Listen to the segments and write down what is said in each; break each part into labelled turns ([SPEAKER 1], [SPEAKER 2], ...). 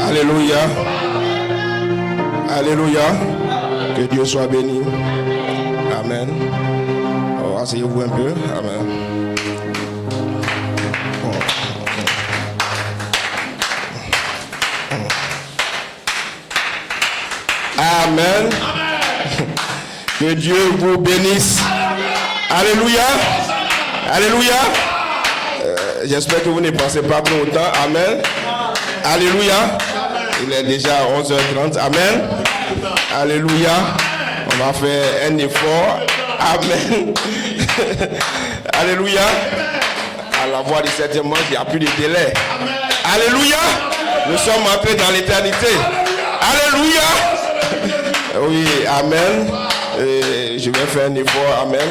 [SPEAKER 1] Alléluia. Alléluia. Alléluia. Que Dieu soit béni. Amen. Oh, asseyez-vous un peu. Amen. Amen. Que Dieu vous bénisse. Alléluia. Alléluia. J'espère que vous ne pensez pas trop longtemps. Amen. Alléluia. Il est déjà 11h30. Amen. Alléluia. On va faire un effort. Amen. Alléluia. À la voix du septième manche, il n'y a plus de délai. Alléluia. Nous sommes entrés dans l'éternité. Alléluia. Oui, amen. Et je vais faire un effort, amen,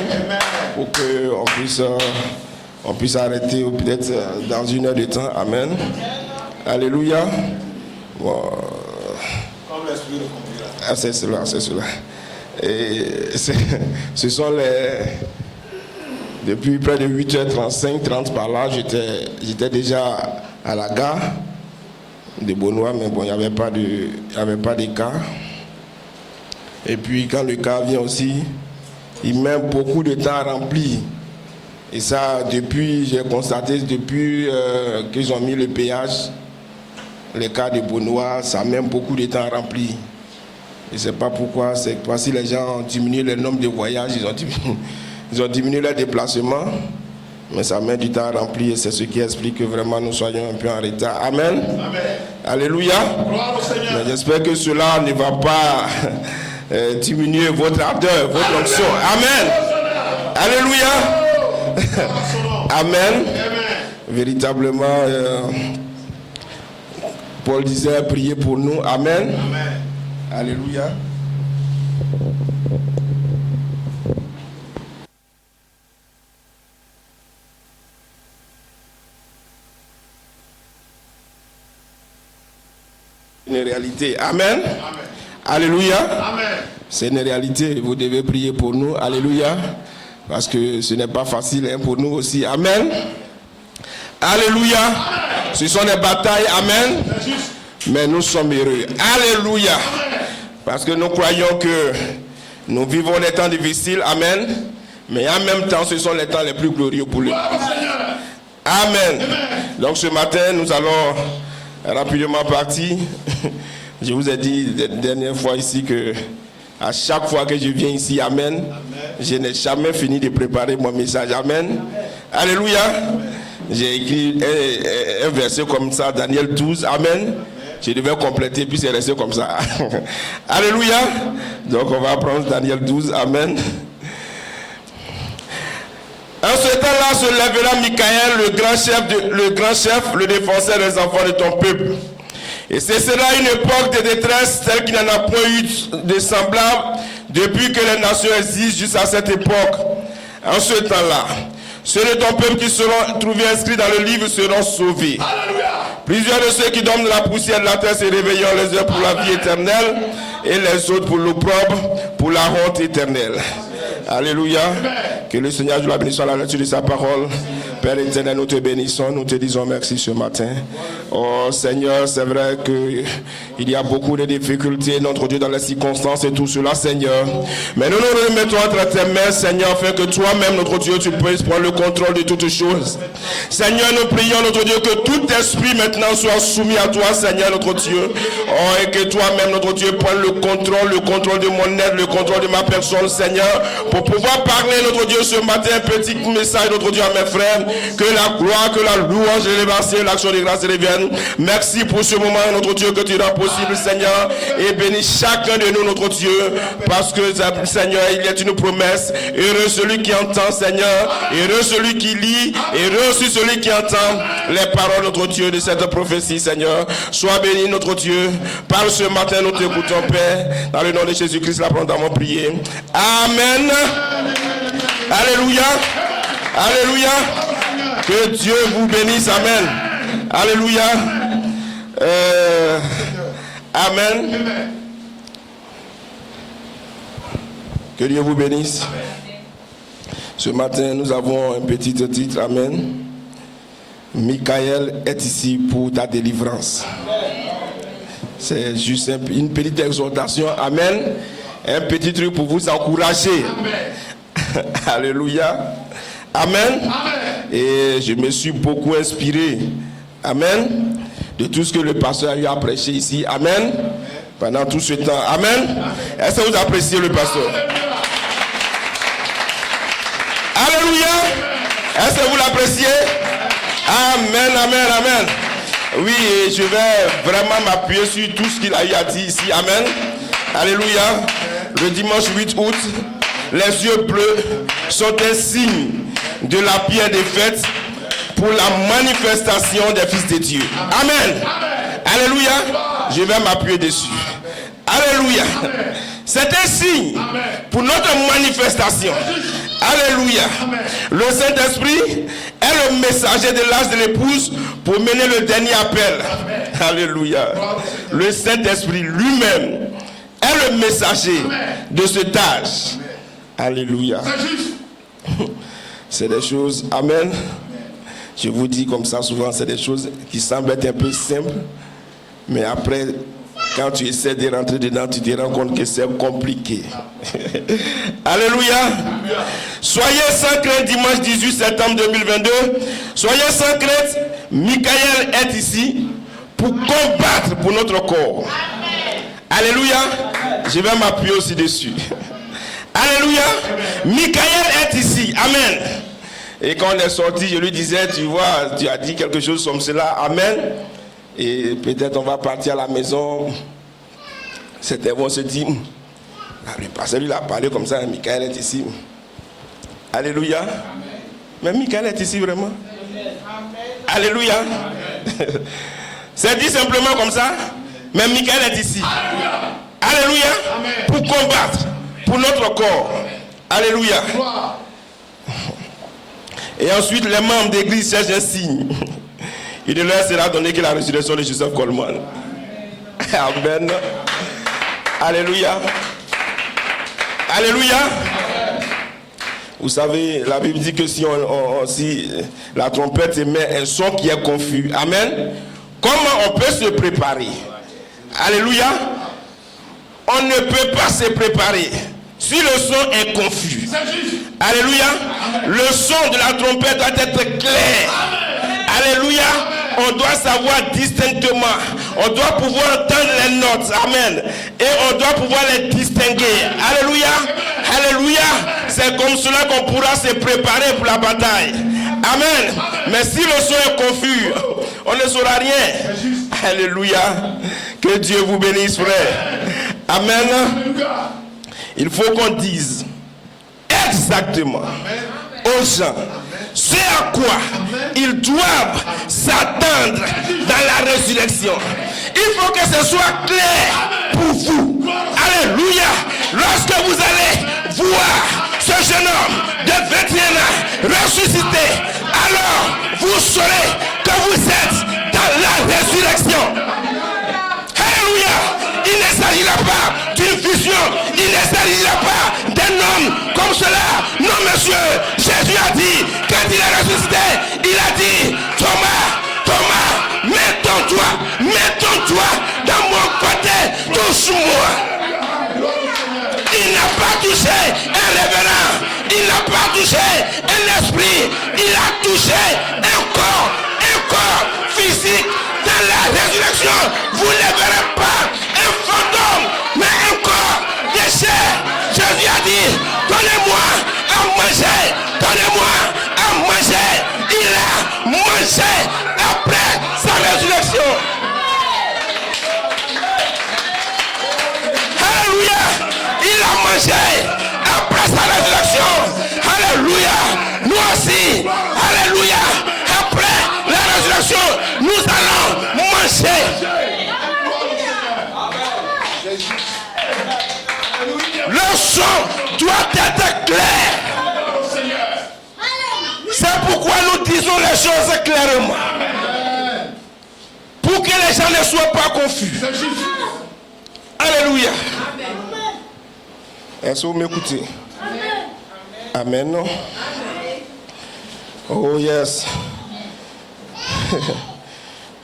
[SPEAKER 1] pour qu'on puisse arrêter peut-être dans 1 heure de temps. Amen. Alléluia. Bon. Comme l'esprit de conduire. C'est cela, c'est cela. Et ce sont depuis près de 8h35, 30 par là, j'étais déjà à la gare de Beaunois, mais bon, il n'y avait pas de car. Et puis quand le car vient aussi, il met beaucoup de temps à remplir. Et ça, j'ai constaté depuis qu'ils ont mis le péage, les cars de Beaunois, ça met beaucoup de temps à remplir. Je ne sais pas pourquoi, c'est parce que les gens ont diminué le nombre de voyages, ils ont diminué leur déplacement, mais ça met du temps à remplir et c'est ce qui explique que vraiment nous soyons un peu en retard. Amen. Amen. Alléluia. Mais j'espère que cela ne va pas diminuer votre ardeur, votre onction. Amen. Alléluia. Amen. Véritablement, Paul disait priez pour nous. Amen. Alléluia. Une réalité. Amen. Amen. Alléluia. Amen. C'est une réalité. Vous devez prier pour nous. Alléluia. Parce que ce n'est pas facile hein, pour nous aussi. Amen. Alléluia. Amen. Ce sont des batailles. Amen. Mais nous sommes heureux. Alléluia. Amen. Parce que nous croyons que nous vivons des temps difficiles. Amen. Mais en même temps, ce sont les temps les plus glorieux pour lui. Amen. Donc ce matin, nous allons rapidement partir. Je vous ai dit la dernière fois ici que à chaque fois que je viens ici, amen, amen. Je n'ai jamais fini de préparer mon message. Amen. Amen. Alléluia. Amen. J'ai écrit un verset comme ça, Daniel 12. Amen. Amen. Je devais compléter, puis c'est resté comme ça. Alléluia. Donc on va prendre Daniel 12. Amen. En ce temps-là se lèvera Michaël, le grand chef, le défenseur des enfants de ton peuple. Et ce sera une époque de détresse telle qu'il n'y en a point eu de semblable depuis que les nations existent jusqu'à cette époque. En ce temps-là, ceux de ton peuple qui seront trouvés inscrits dans le livre seront sauvés. Alléluia. Plusieurs de ceux qui dorment dans la poussière de la terre se réveilleront, les uns pour la vie éternelle et les autres pour l'opprobre, pour la honte éternelle. Alléluia. Que le Seigneur nous la bénisse à la lecture de sa parole. Père éternel, nous te bénissons, nous te disons merci ce matin. Oh Seigneur, c'est vrai qu'il y a beaucoup de difficultés, notre Dieu, dans les circonstances et tout cela, Seigneur. Mais nous nous remettons entre tes mains, Seigneur, afin que toi-même, notre Dieu, tu puisses prendre le contrôle de toutes choses. Seigneur, nous prions, notre Dieu, que tout esprit maintenant soit soumis à toi, Seigneur, notre Dieu. Oh, et que toi-même, notre Dieu, prenne le contrôle de mon aide, le contrôle de ma personne, Seigneur, pour pouvoir parler, notre Dieu, ce matin, un petit message, notre Dieu, à mes frères. Que la gloire, que la louange, l'élévation, l'action de grâce reviennent. Merci pour ce moment, notre Dieu, que tu rends possible, Seigneur. Et bénis chacun de nous, notre Dieu. Parce que, Seigneur, il y a une promesse. Heureux celui qui entend, Seigneur. Heureux celui qui lit. Heureux aussi celui qui entend les paroles, notre Dieu, de cette prophétie, Seigneur. Sois béni, notre Dieu. Parle ce matin, nous t'écoutons, Père. Dans le nom de Jésus-Christ, la prendre à mon prier. Amen. Alléluia. Alléluia. Que Dieu vous bénisse. Amen. Alléluia. Amen. Que Dieu vous bénisse. Ce matin, nous avons un petit titre. Amen. Michael est ici pour ta délivrance. C'est juste une petite exhortation. Amen. Un petit truc pour vous encourager. Alléluia. Amen. Et je me suis beaucoup inspiré. Amen. De tout ce que le pasteur a eu à prêcher ici. Amen. Pendant tout ce temps. Amen. Est-ce que vous appréciez le pasteur? Alléluia. Est-ce que vous l'appréciez? Amen, amen, amen. Oui, et je vais vraiment m'appuyer sur tout ce qu'il a eu à dire ici. Amen. Alléluia. Le dimanche 8 août, les yeux bleus sont un signe de la pierre des fêtes pour la manifestation des fils de Dieu. Amen. Alléluia. Je vais m'appuyer dessus. Alléluia. C'est un signe pour notre manifestation. Alléluia. Le Saint-Esprit est le messager de l'âge de l'épouse pour mener le dernier appel. Alléluia. Le Saint-Esprit lui-même est le messager de cet âge. Alléluia. C'est des choses, amen. Je vous dis comme ça souvent, c'est des choses qui semblent être un peu simples, mais après, quand tu essaies de rentrer dedans, tu te rends compte que c'est compliqué. Alléluia. Soyez sans crainte dimanche 18 septembre 2022. Soyez sans crainte. Michael est ici pour combattre pour notre corps. Alléluia. Je vais m'appuyer aussi dessus. Alléluia. Michael est ici. Amen. Et quand on est sorti, je lui disais, tu vois, tu as dit quelque chose comme cela. Amen. Et peut-être on va partir à la maison. C'était bon, on se dit, le pasteur lui a parlé comme ça, Michael est ici. Alléluia. Amen. Mais Michael est ici vraiment. Amen. Alléluia. C'est dit simplement comme ça, mais Michael est ici. Alléluia. Amen. Pour combattre pour notre corps. Alléluia. Et ensuite, les membres d'église cherchent un signe. Il ne leur sera donné que la résurrection de Joseph Coleman. Amen. Alléluia. Alléluia. Vous savez, la Bible dit que si la trompette émet un son qui est confus. Amen. Comment on peut se préparer? Alléluia. On ne peut pas se préparer si le son est confus. Alléluia. Le son de la trompette doit être clair. Alléluia. On doit savoir distinctement. On doit pouvoir entendre les notes. Amen. Et on doit pouvoir les distinguer. Alléluia. Alléluia. C'est comme cela qu'on pourra se préparer pour la bataille. Amen. Mais si le son est confus, on ne saura rien. Alléluia. Que Dieu vous bénisse, frère. Amen. Il faut qu'on dise exactement aux gens ce à quoi ils doivent s'attendre dans la résurrection. Il faut que ce soit clair pour vous. Alléluia. Lorsque vous allez voir ce jeune homme de 21 ans ressuscité, alors vous saurez que vous êtes dans la résurrection. Alléluia. Il ne s'agira pas d'une vision. Il ne s'agira pas d'un homme comme cela. Non, monsieur. Jésus a dit, quand il est ressuscité, il a dit, Thomas, Thomas, mets ton doigt dans mon côté, touche-moi. Il n'a pas touché un révérend. Il n'a pas touché un esprit. Il a touché un corps physique. Dans la résurrection, vous ne verrez pas un fantôme, mais un corps de chair. Jésus a dit, donnez-moi à manger, donnez-moi à manger. Il a mangé après sa résurrection. Alléluia. Il a mangé après sa résurrection. Alléluia. Nous aussi. Alléluia. Après la résurrection, nous allons manger. Le son doit être clair. C'est pourquoi nous disons les choses clairement. Pour que les gens ne soient pas confus. Alléluia. Est-ce que vous m'écoutez? Amen. Oh yes.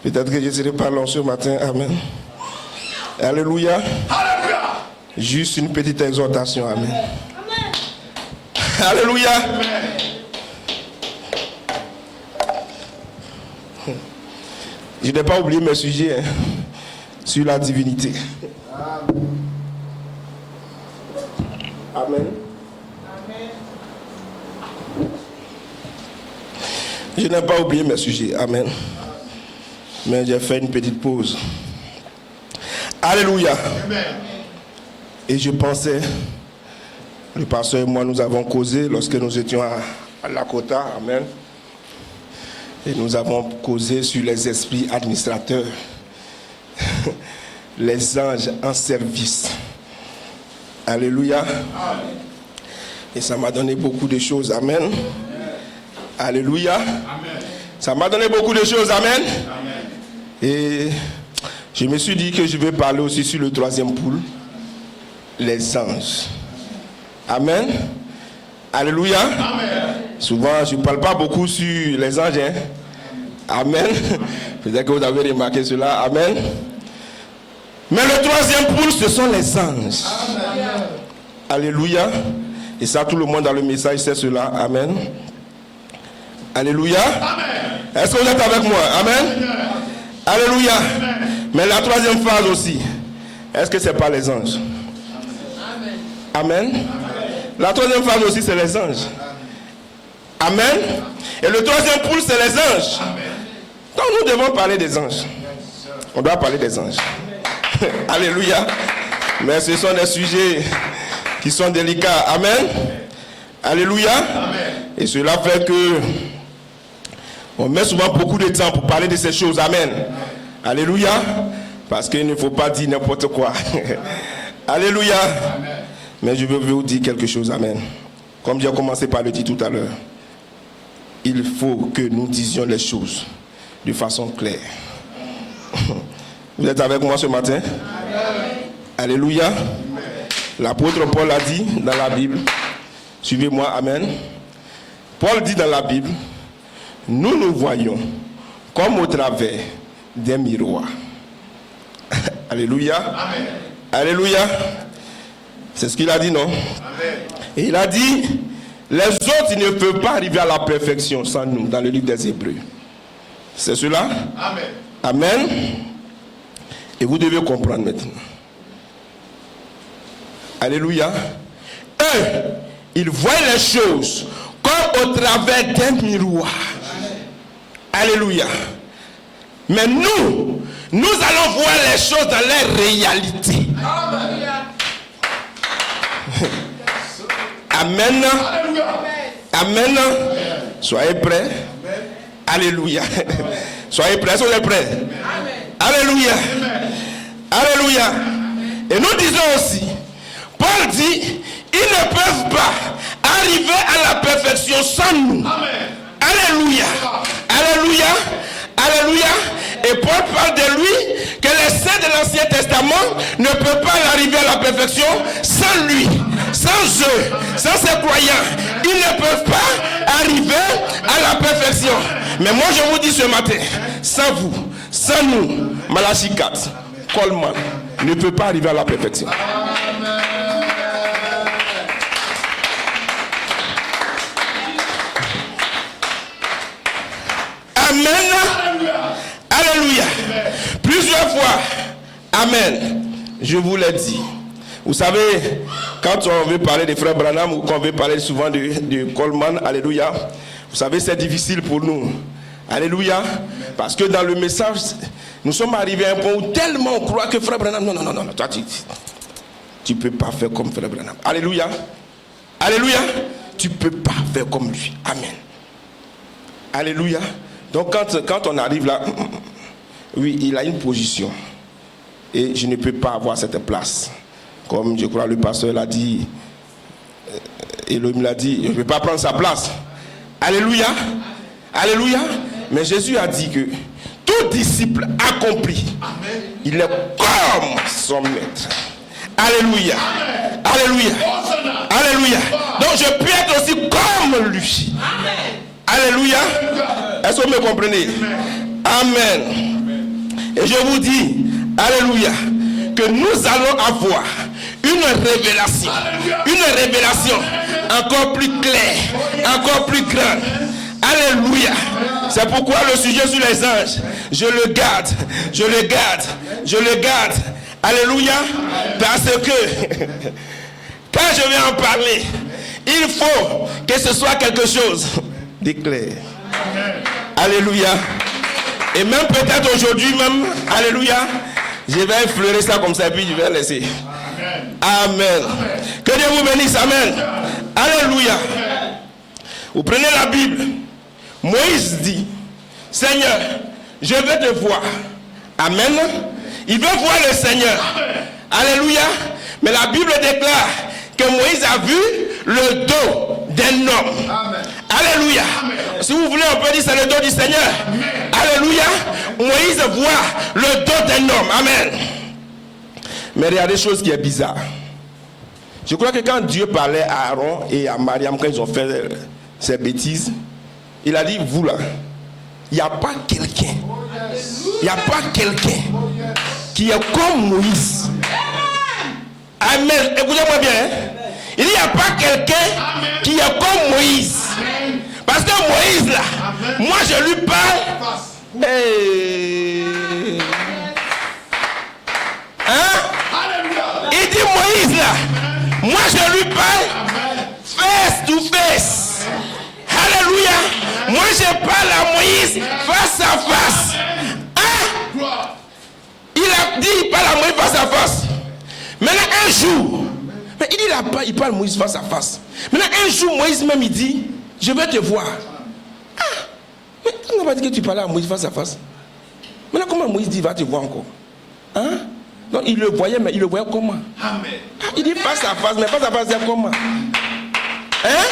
[SPEAKER 1] Peut-être que je ne serai pas long ce matin. Amen. Alléluia.
[SPEAKER 2] Alléluia.
[SPEAKER 1] Juste une petite exhortation. Amen. Alléluia. Je n'ai pas oublié mes sujets sur la divinité. Amen. Je n'ai pas oublié mes sujets. Amen. Mais j'ai fait une petite pause. Alléluia. Et je pensais, le pasteur et moi, nous avons causé lorsque nous étions à Lakota. Amen. Et nous avons causé sur les esprits administrateurs, les anges en service. Alléluia. Et ça m'a donné beaucoup de choses. Amen. Alléluia. Ça m'a donné beaucoup de choses. Amen. Et je me suis dit que je vais parler aussi sur le troisième pôle, les anges. Amen. Alléluia. Souvent, je ne parle pas beaucoup sur les anges. Hein? Amen. Peut-être que vous avez remarqué cela. Amen. Mais le troisième pôle, ce sont les anges. Amen. Alléluia. Et ça, tout le monde dans le message sait cela. Amen. Alléluia. Est-ce que vous êtes avec moi? Amen. Alléluia. Mais la troisième phase aussi, est-ce que ce n'est pas les anges? Amen. La troisième phase aussi, c'est les anges. Amen. Et le troisième pôle, c'est les anges. Donc nous devons parler des anges. On doit parler des anges. Alléluia. Mais ce sont des sujets qui sont délicats. Amen. Alléluia. Et cela fait que on met souvent beaucoup de temps pour parler de ces choses. Amen. Alléluia. Parce qu'il ne faut pas dire n'importe quoi. Alléluia. Mais je veux vous dire quelque chose. Amen. Comme j'ai commencé par le dire tout à l'heure, il faut que nous disions les choses de façon claire. Vous êtes avec moi ce matin? Alléluia. L'apôtre Paul a dit dans la Bible, suivez-moi, amen. Paul dit dans la Bible, nous nous voyons comme au travers des miroirs. Alléluia. Amen. Alléluia. C'est ce qu'il a dit, non? Amen. Et il a dit, les autres ils ne peuvent pas arriver à la perfection sans nous, dans le livre des Hébreux. C'est cela? Amen. Amen. Et vous devez comprendre maintenant. Alléluia. Eux, ils voient les choses comme au travers d'un miroir. Alléluia. Mais nous allons voir les choses dans leur réalité. Amen. Amen. Soyez prêts. Alléluia. Soyez prêts. Soyez prêts. Alléluia. Alléluia. Et nous disons aussi, Paul dit, ils ne peuvent pas arriver à la perfection sans nous. Alléluia. Alléluia. Alléluia. Et Paul parle de lui que les saints de l'Ancien Testament ne peuvent pas arriver à la perfection sans lui, sans eux, sans ces croyants. Ils ne peuvent pas arriver à la perfection. Mais moi je vous dis ce matin, sans vous, sans nous, Malachi 4, Coleman ne peut pas arriver à la perfection. Amen. Alléluia. Plusieurs fois. Amen. Je vous l'ai dit. Vous savez, quand on veut parler de frère Branham ou qu'on veut parler souvent de Coleman, alléluia, vous savez, c'est difficile pour nous. Alléluia. Parce que dans le message, nous sommes arrivés à un point où tellement on croit que frère Branham, non, toi tu ne peux pas faire comme frère Branham. Alléluia. Alléluia. Tu ne peux pas faire comme lui. Amen. Alléluia. Donc quand on arrive là, oui, il a une position. Et je ne peux pas avoir cette place. Comme je crois le pasteur l'a dit, Elohim l'a dit, je ne peux pas prendre sa place. Alléluia. Alléluia. Mais Jésus a dit que tout disciple accompli, il est comme son maître. Alléluia. Alléluia. Alléluia. Donc je peux être aussi comme lui. Alléluia. Est-ce que vous me comprenez? Amen. Et je vous dis, alléluia, que nous allons avoir une révélation encore plus claire, encore plus grande. Alléluia. C'est pourquoi le sujet sur les anges, je le garde. Alléluia. Parce que quand je vais en parler, il faut que ce soit quelque chose d'éclair. Alléluia. Et même peut-être aujourd'hui même, alléluia, je vais effleurer ça comme ça et puis je vais laisser. Amen. Que Dieu vous bénisse. Amen. Alléluia. Vous prenez la Bible. Moïse dit, Seigneur, je veux te voir. Amen. Il veut voir le Seigneur. Alléluia. Mais la Bible déclare que Moïse a vu le dos d'un homme. Alléluia. Si vous voulez, on peut dire c'est le dos du Seigneur. Alléluia. Moïse voit le dos d'un homme. Amen. Mais il y a des choses qui sont bizarres. Je crois que quand Dieu parlait à Aaron et à Mariam, quand ils ont fait ces bêtises, il a dit, vous là, il n'y a pas quelqu'un. Il n'y a pas quelqu'un qui est comme Moïse. Amen. Écoutez-moi bien. Il n'y a pas quelqu'un qui est comme Moïse. Parce que Moïse là, moi je lui parle. Hein? Il dit Moïse là, moi je lui parle face to face. Alléluia. Moi je parle à Moïse face à face. Hein? Il a dit il parle à Moïse face à face. Maintenant un jour, mais il dit là, il parle Moïse face à face. Maintenant un jour Moïse même il dit, je vais te voir. Ah, mais on n'a pas dit que tu parlais à Moïse face à face. Maintenant comment Moïse dit il va te voir encore? Hein? Donc il le voyait, mais il le voyait comment? Amen. Ah, il dit face à face, mais face à face c'est comment? Hein?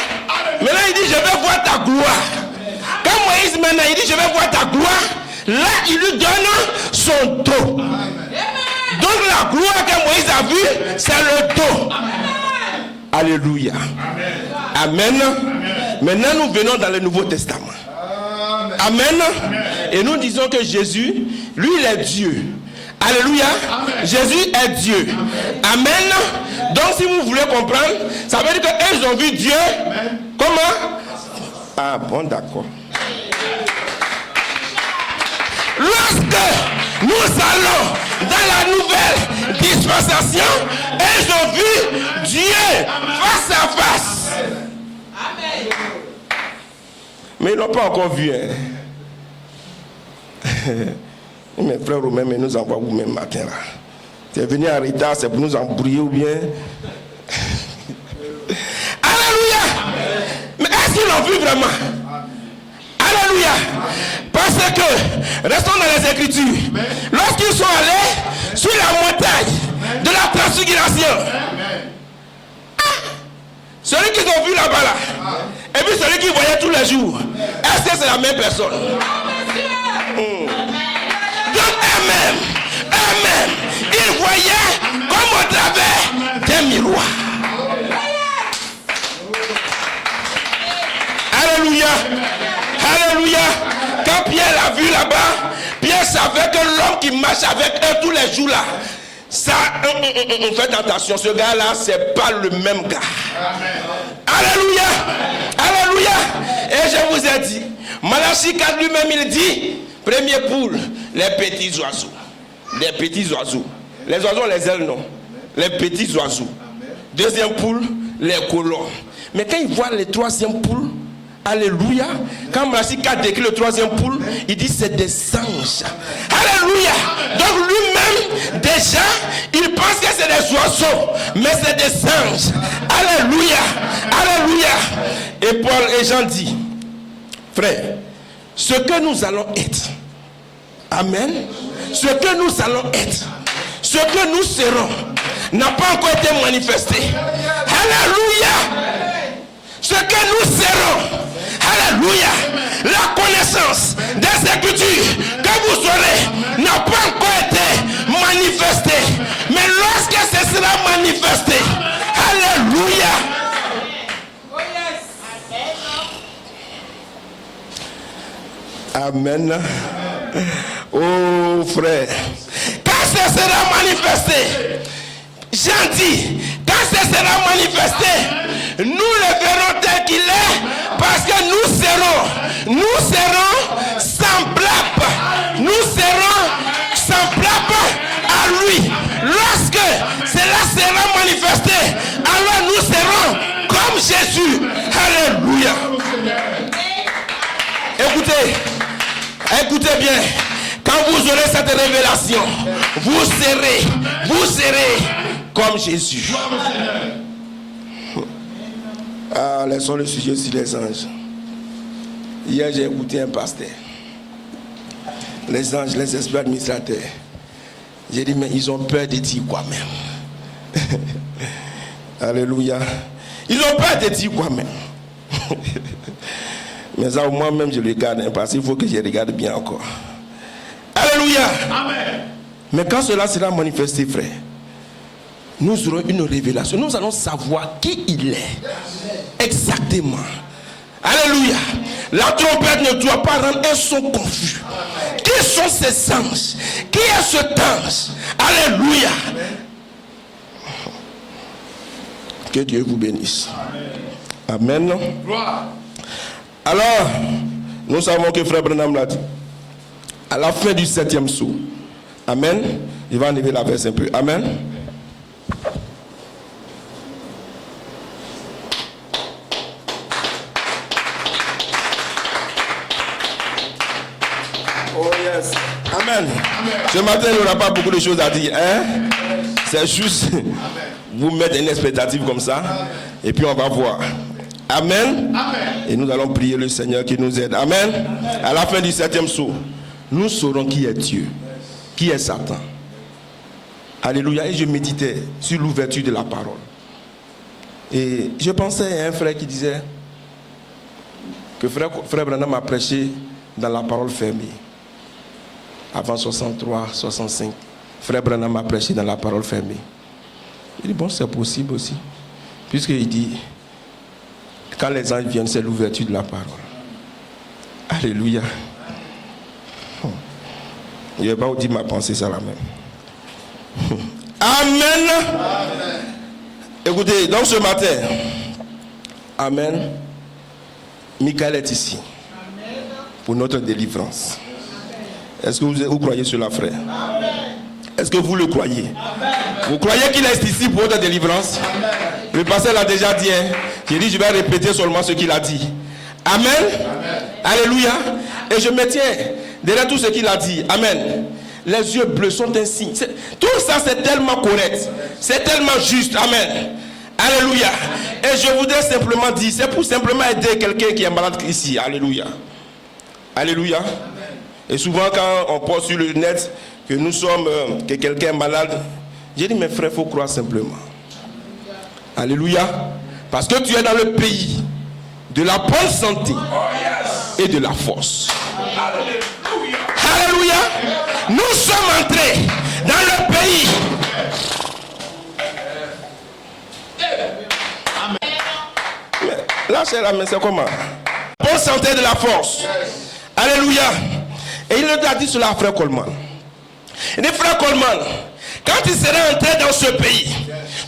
[SPEAKER 1] Maintenant il dit je vais voir ta gloire. Quand Moïse maintenant il dit je vais voir ta gloire, là il lui donne son dos. Donc la gloire que Moïse a vue, c'est le dos. Alléluia. Amen. Maintenant nous venons dans le Nouveau Testament. Amen. Et nous disons que Jésus, lui il est Dieu. Alléluia. Jésus est Dieu. Amen. Donc si vous voulez comprendre, ça veut dire qu'ils ont vu Dieu. Comment? Ah bon, d'accord. Lorsque nous allons dans la nouvelle dispensation, ils ont vu Dieu face à face. Amen. Mais ils n'ont pas encore vu. Hein. Mes frères roumains, mais nous envoient vous-même matin là. C'est venu en retard, c'est pour nous embrouiller ou bien. Alléluia. Mais est-ce qu'ils l'ont vu vraiment? Alléluia. Parce que, restons dans les Écritures. Lorsqu'ils sont allés sur la montagne de la transfiguration, celui qu'ils ont vu là-bas là, et puis celui qu'ils voyaient tous les jours, est-ce que c'est la même personne? Donc eux-mêmes, ils voyaient comme au travers d'un miroir. Alléluia. Alléluia. Quand Pierre l'a vu là-bas, Pierre savait que l'homme qui marche avec eux tous les jours là, ça, faites attention, ce gars-là, c'est pas le même gars. Alléluia. Alléluia. Et je vous ai dit, Malachie 4 lui-même, il dit, premier poule, les petits oiseaux. Les petits oiseaux. Les oiseaux, les ailes, non. Les petits oiseaux. Deuxième poule, les colons. Mais quand il voit les troisième poules, alléluia, quand Malachie 4 décrit le troisième poule, il dit c'est des anges. Alléluia. Donc lui-même, déjà, il pense que c'est des oiseaux, mais c'est des anges. Alléluia. Alléluia. Et Paul et Jean disent, frère, ce que nous allons être, amen, ce que nous allons être, ce que nous serons, n'a pas encore été manifesté. Alléluia. Ce que nous serons, alléluia, la connaissance des Écritures que vous aurez n'a pas encore été manifestée. Mais lorsque ce sera manifesté, alléluia. Amen. Oh frère, quand ça sera manifesté, j'en dis, quand ça sera manifesté, nous le verrons tel qu'il est, parce que nous serons semblables, à lui. Lorsque cela sera manifesté, alors nous serons comme Jésus. Alléluia. Écoutez bien. Quand vous aurez cette révélation, vous serez comme Jésus. Ah, laissons le sujet sur les anges. Hier, j'ai écouté un pasteur. Les anges, les esprits administrateurs. J'ai dit, mais ils ont peur de dire quoi même. Alléluia. Ils ont peur de dire quoi même. Mais ça, moi-même, je regarde, hein, parce qu'il faut que je regarde bien encore. Alléluia. Amen. Mais quand cela sera manifesté, frère, nous aurons une révélation. Nous allons savoir qui il est. Exactement. Alléluia. La trompette ne doit pas rendre un son confus. Qui sont ces anges? Qui est cet ange? Alléluia. Que Dieu vous bénisse. Amen. Alors, nous savons que frère Branham l'a dit. À la fin du 7e saut. Amen. Il va enlever la verse un peu. Amen. Oh yes. Amen. Ce matin, il n'y aura pas beaucoup de choses à dire. Hein? C'est juste vous mettre une expectative comme ça. Et puis on va voir. Amen. Amen. Et nous allons prier le Seigneur qui nous aide. Amen. À la fin du 7e saut, nous saurons qui est Dieu, qui est Satan. Alléluia. Et je méditais sur l'ouverture de la parole. Et je pensais à un frère qui disait que frère Branham a prêché dans la parole fermée. Avant 63, 65, frère Branham a prêché dans la parole fermée. Il dit, bon, c'est possible aussi. Puisqu'il dit, quand les anges viennent, c'est l'ouverture de la parole. Alléluia. Je ne vais pas vous dire ma pensée, ça la même. Amen. Amen. Écoutez, donc ce matin, Amen, Michael est ici. Amen. Pour notre délivrance. Est-ce que vous croyez cela, frère? Amen. Est-ce que vous le croyez? Amen. Vous croyez qu'il est ici pour votre délivrance? Amen. Le pasteur l'a déjà dit. Hein? J'ai dit, je vais répéter seulement ce qu'il a dit. Amen. Amen. Alléluia. Et je me tiens derrière tout ce qu'il a dit. Amen. Les yeux bleus sont un signe. Tout ça, c'est tellement correct. C'est tellement juste. Amen. Alléluia. Et je voudrais simplement dire, c'est pour simplement aider quelqu'un qui est malade ici. Alléluia. Alléluia. Et souvent, quand on poste sur le net que nous sommes, que quelqu'un est malade, j'ai dit, mes frères, il faut croire simplement. Alléluia. Parce que tu es dans le pays de la bonne santé et de la force. Alléluia. Nous sommes entrés dans le pays. Là, c'est la main, c'est comment? Bonne santé et de la force. Alléluia. Et il a dit cela à frère Coleman. Il dit, frère Coleman, quand tu seras entré dans ce pays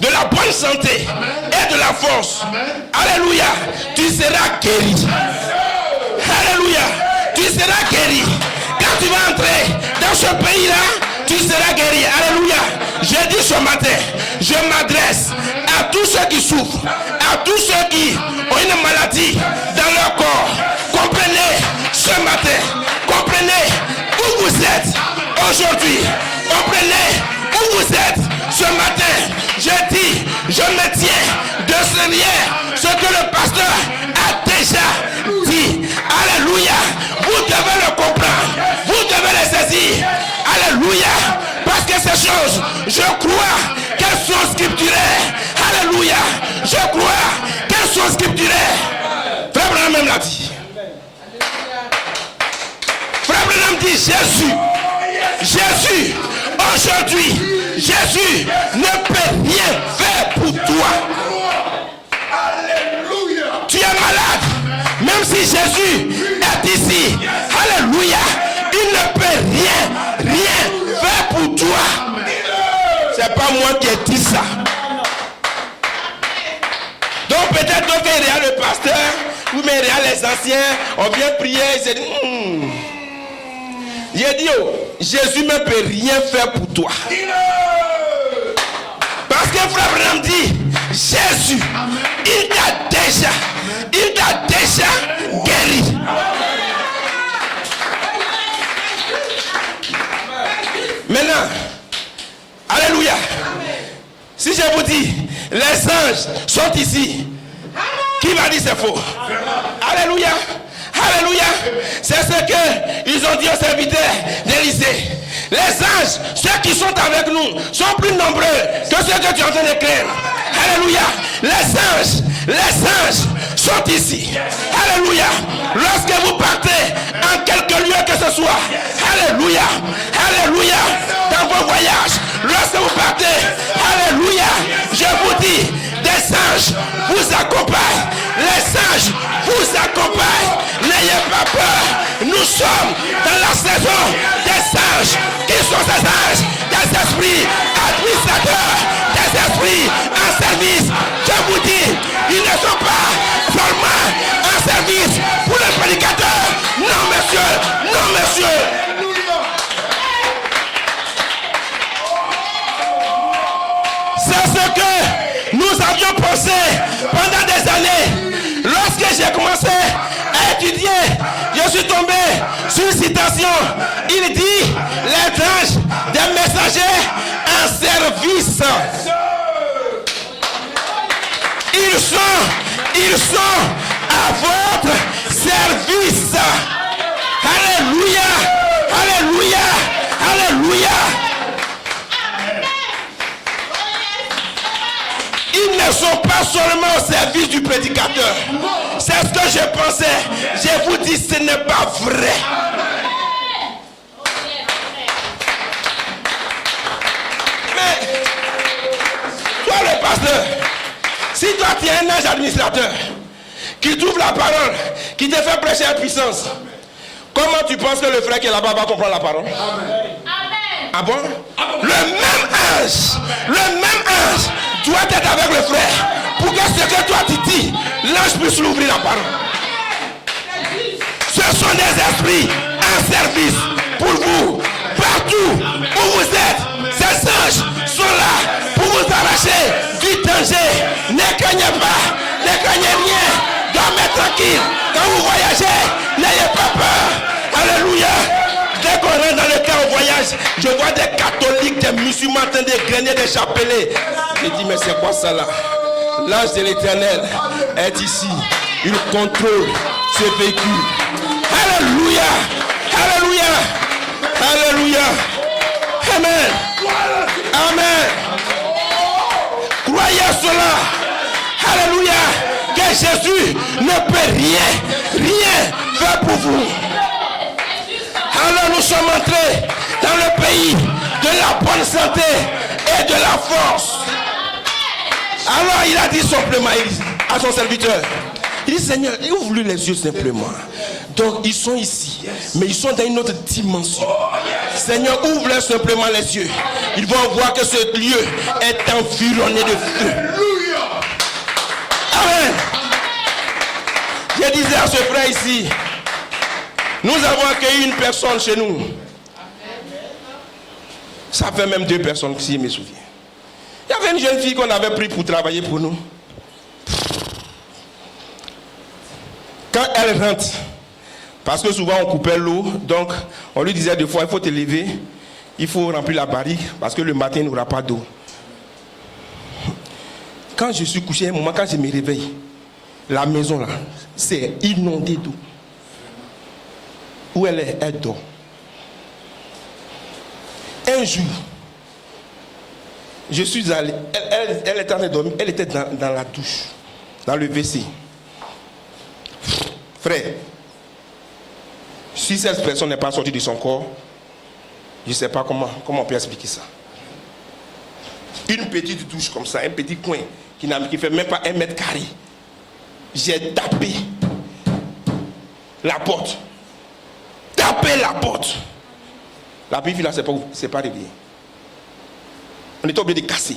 [SPEAKER 1] de la bonne santé et de la force, alléluia, tu seras guéri. Alléluia, tu seras guéri. Quand tu vas entrer dans ce pays-là, tu seras guéri. Alléluia. J'ai dit ce matin, je m'adresse à tous ceux qui souffrent, à tous ceux qui ont une maladie dans leur corps. Comprenez ce matin, comprenez où vous êtes aujourd'hui, comprenez où vous êtes ce matin. Je dis, je me tiens de derrière ce que le pasteur a déjà dit. Alléluia. Vous devez le comprendre, vous devez le saisir. Alléluia. Parce que ces choses, je crois qu'elles sont scripturaires. Alléluia. Je crois qu'elles sont scripturaires. Frère Branham même l'a dit. Frère Branham dit Jésus, aujourd'hui, Jésus ne peut rien faire pour toi. Alléluia. Tu es malade. Même si Jésus est ici, alléluia, Il ne peut rien faire pour toi. C'est pas moi qui ai dit ça. Donc peut-être donc il y a le pasteur, ou mais il y a les anciens, on vient prier, ils se disent, J'ai dit, oh, Jésus ne peut rien faire pour toi. Parce que frère Branham dit, Jésus, il t'a déjà guéri. Maintenant, alléluia. Si je vous dis, les anges sont ici, qui va dire c'est faux? Alléluia. Alléluia. C'est ce qu'ils ont dit aux serviteurs d'Élysée. Les anges, ceux qui sont avec nous, sont plus nombreux que ceux que tu es en train de craindre. Alléluia. Les anges sont ici. Alléluia. Lorsque vous partez en quelque lieu que ce soit, alléluia. Alléluia. Dans vos voyages, lorsque vous partez, alléluia. Je vous dis, des anges vous accompagnent. Les anges vous accompagnent. N'ayez pas peur. Nous sommes dans la saison des anges. Qui sont ces anges? Des esprits administrateurs, des esprits en service. Je vous dis, ils ne sont pas seulement en service pour les prédicateurs. Non, monsieur. Non, monsieur. C'est ce que nous avions pensé pendant des années. Lorsque j'ai commencé à étudier, je suis tombé sur une citation. Il dit, les anges des messagers en service. Ils sont à votre service. Alléluia. Alléluia. Alléluia. Ils ne sont pas seulement au service du prédicateur. C'est ce que je pensais. Je vous dis, ce n'est pas vrai. Mais, toi le pasteur, si toi tu es un ange administrateur, qui trouve la parole, qui te fait prêcher à puissance, comment tu penses que le frère qui est là-bas va comprendre la parole? Amen. Ah bon? Le même ange doit être avec le frère pour que ce que toi tu dis, l'ange puisse l'ouvrir la parole. Ce sont des esprits en service pour vous, partout où vous êtes. Ces anges sont là pour vous arracher du danger. Ne craignez pas, ne craignez rien. Dormez tranquille. Quand vous voyagez, n'ayez pas peur. Alléluia. Dès qu'on rentre dans le cas au voyage, je vois des catholiques, des musulmans en train de grainer des chapelets. Je dis, mais c'est quoi ça là? L'ange de l'Éternel est ici. Il contrôle ce véhicule. Alléluia. Alléluia. Alléluia. Amen. Amen. Croyez cela. Alléluia. Que Jésus ne peut rien faire pour vous. Alors nous sommes entrés dans le pays de la bonne santé et de la force. Alors il a dit simplement à son serviteur, il dit, Seigneur, ouvre-lui les yeux simplement. Donc ils sont ici, mais ils sont dans une autre dimension. Seigneur, ouvre-leur simplement les yeux. Ils vont voir que ce lieu est environné de feu. Amen. Je disais à ce frère ici, nous avons accueilli une personne chez nous. Ça fait même 2 personnes, si je me souviens. Il y avait une jeune fille qu'on avait pris pour travailler pour nous. Quand elle rentre, parce que souvent on coupait l'eau, donc on lui disait 2 fois, il faut te lever, il faut remplir la barrique, parce que le matin il n'y aura pas d'eau. Quand je suis couché, un moment, quand je me réveille, la maison là, c'est inondé d'eau. Où elle est, elle dort. Un jour, je suis allé, elle était en train de dormir, elle était dans la douche, dans le WC. Frère, si cette personne n'est pas sortie de son corps, je ne sais pas comment on peut expliquer ça. Une petite douche comme ça, un petit coin qui ne fait même pas 1 mètre carré. J'ai tapé la porte. tapé la porte. La petite fille là, c'est pas réveillée. On était obligé de casser.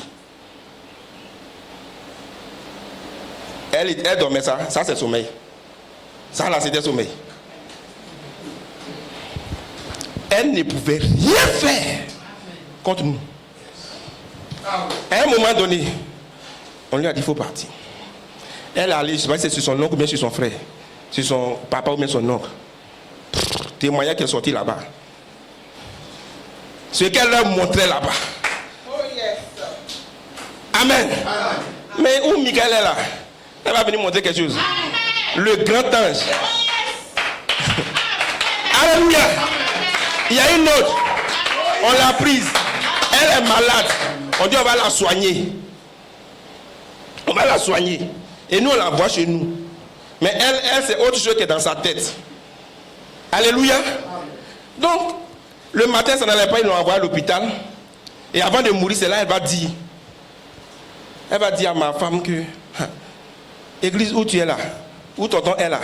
[SPEAKER 1] Elle dormait ça c'est sommeil. Ça là c'était sommeil. Elle ne pouvait rien faire contre nous. À un moment donné, on lui a dit il faut partir. Elle est allée, je ne sais pas si c'est sur son oncle ou bien sur son frère, sur son papa ou bien son oncle. Témoignage qu'elle est sortie là-bas. Ce qu'elle leur montrait là-bas. Amen. Mais où Michael est là? Elle va venir montrer quelque chose. Le grand ange. Alléluia. Il y a une autre. On l'a prise. Elle est malade. On dit on va la soigner. On va la soigner. Et nous on la voit chez nous. Mais elle c'est autre chose qui est dans sa tête. Alléluia. Donc, le matin ça n'allait pas, ils l'ont envoyé à l'hôpital. Et avant de mourir, c'est là elle va dire. Elle va dire à ma femme que église où tu es là, où tonton est là,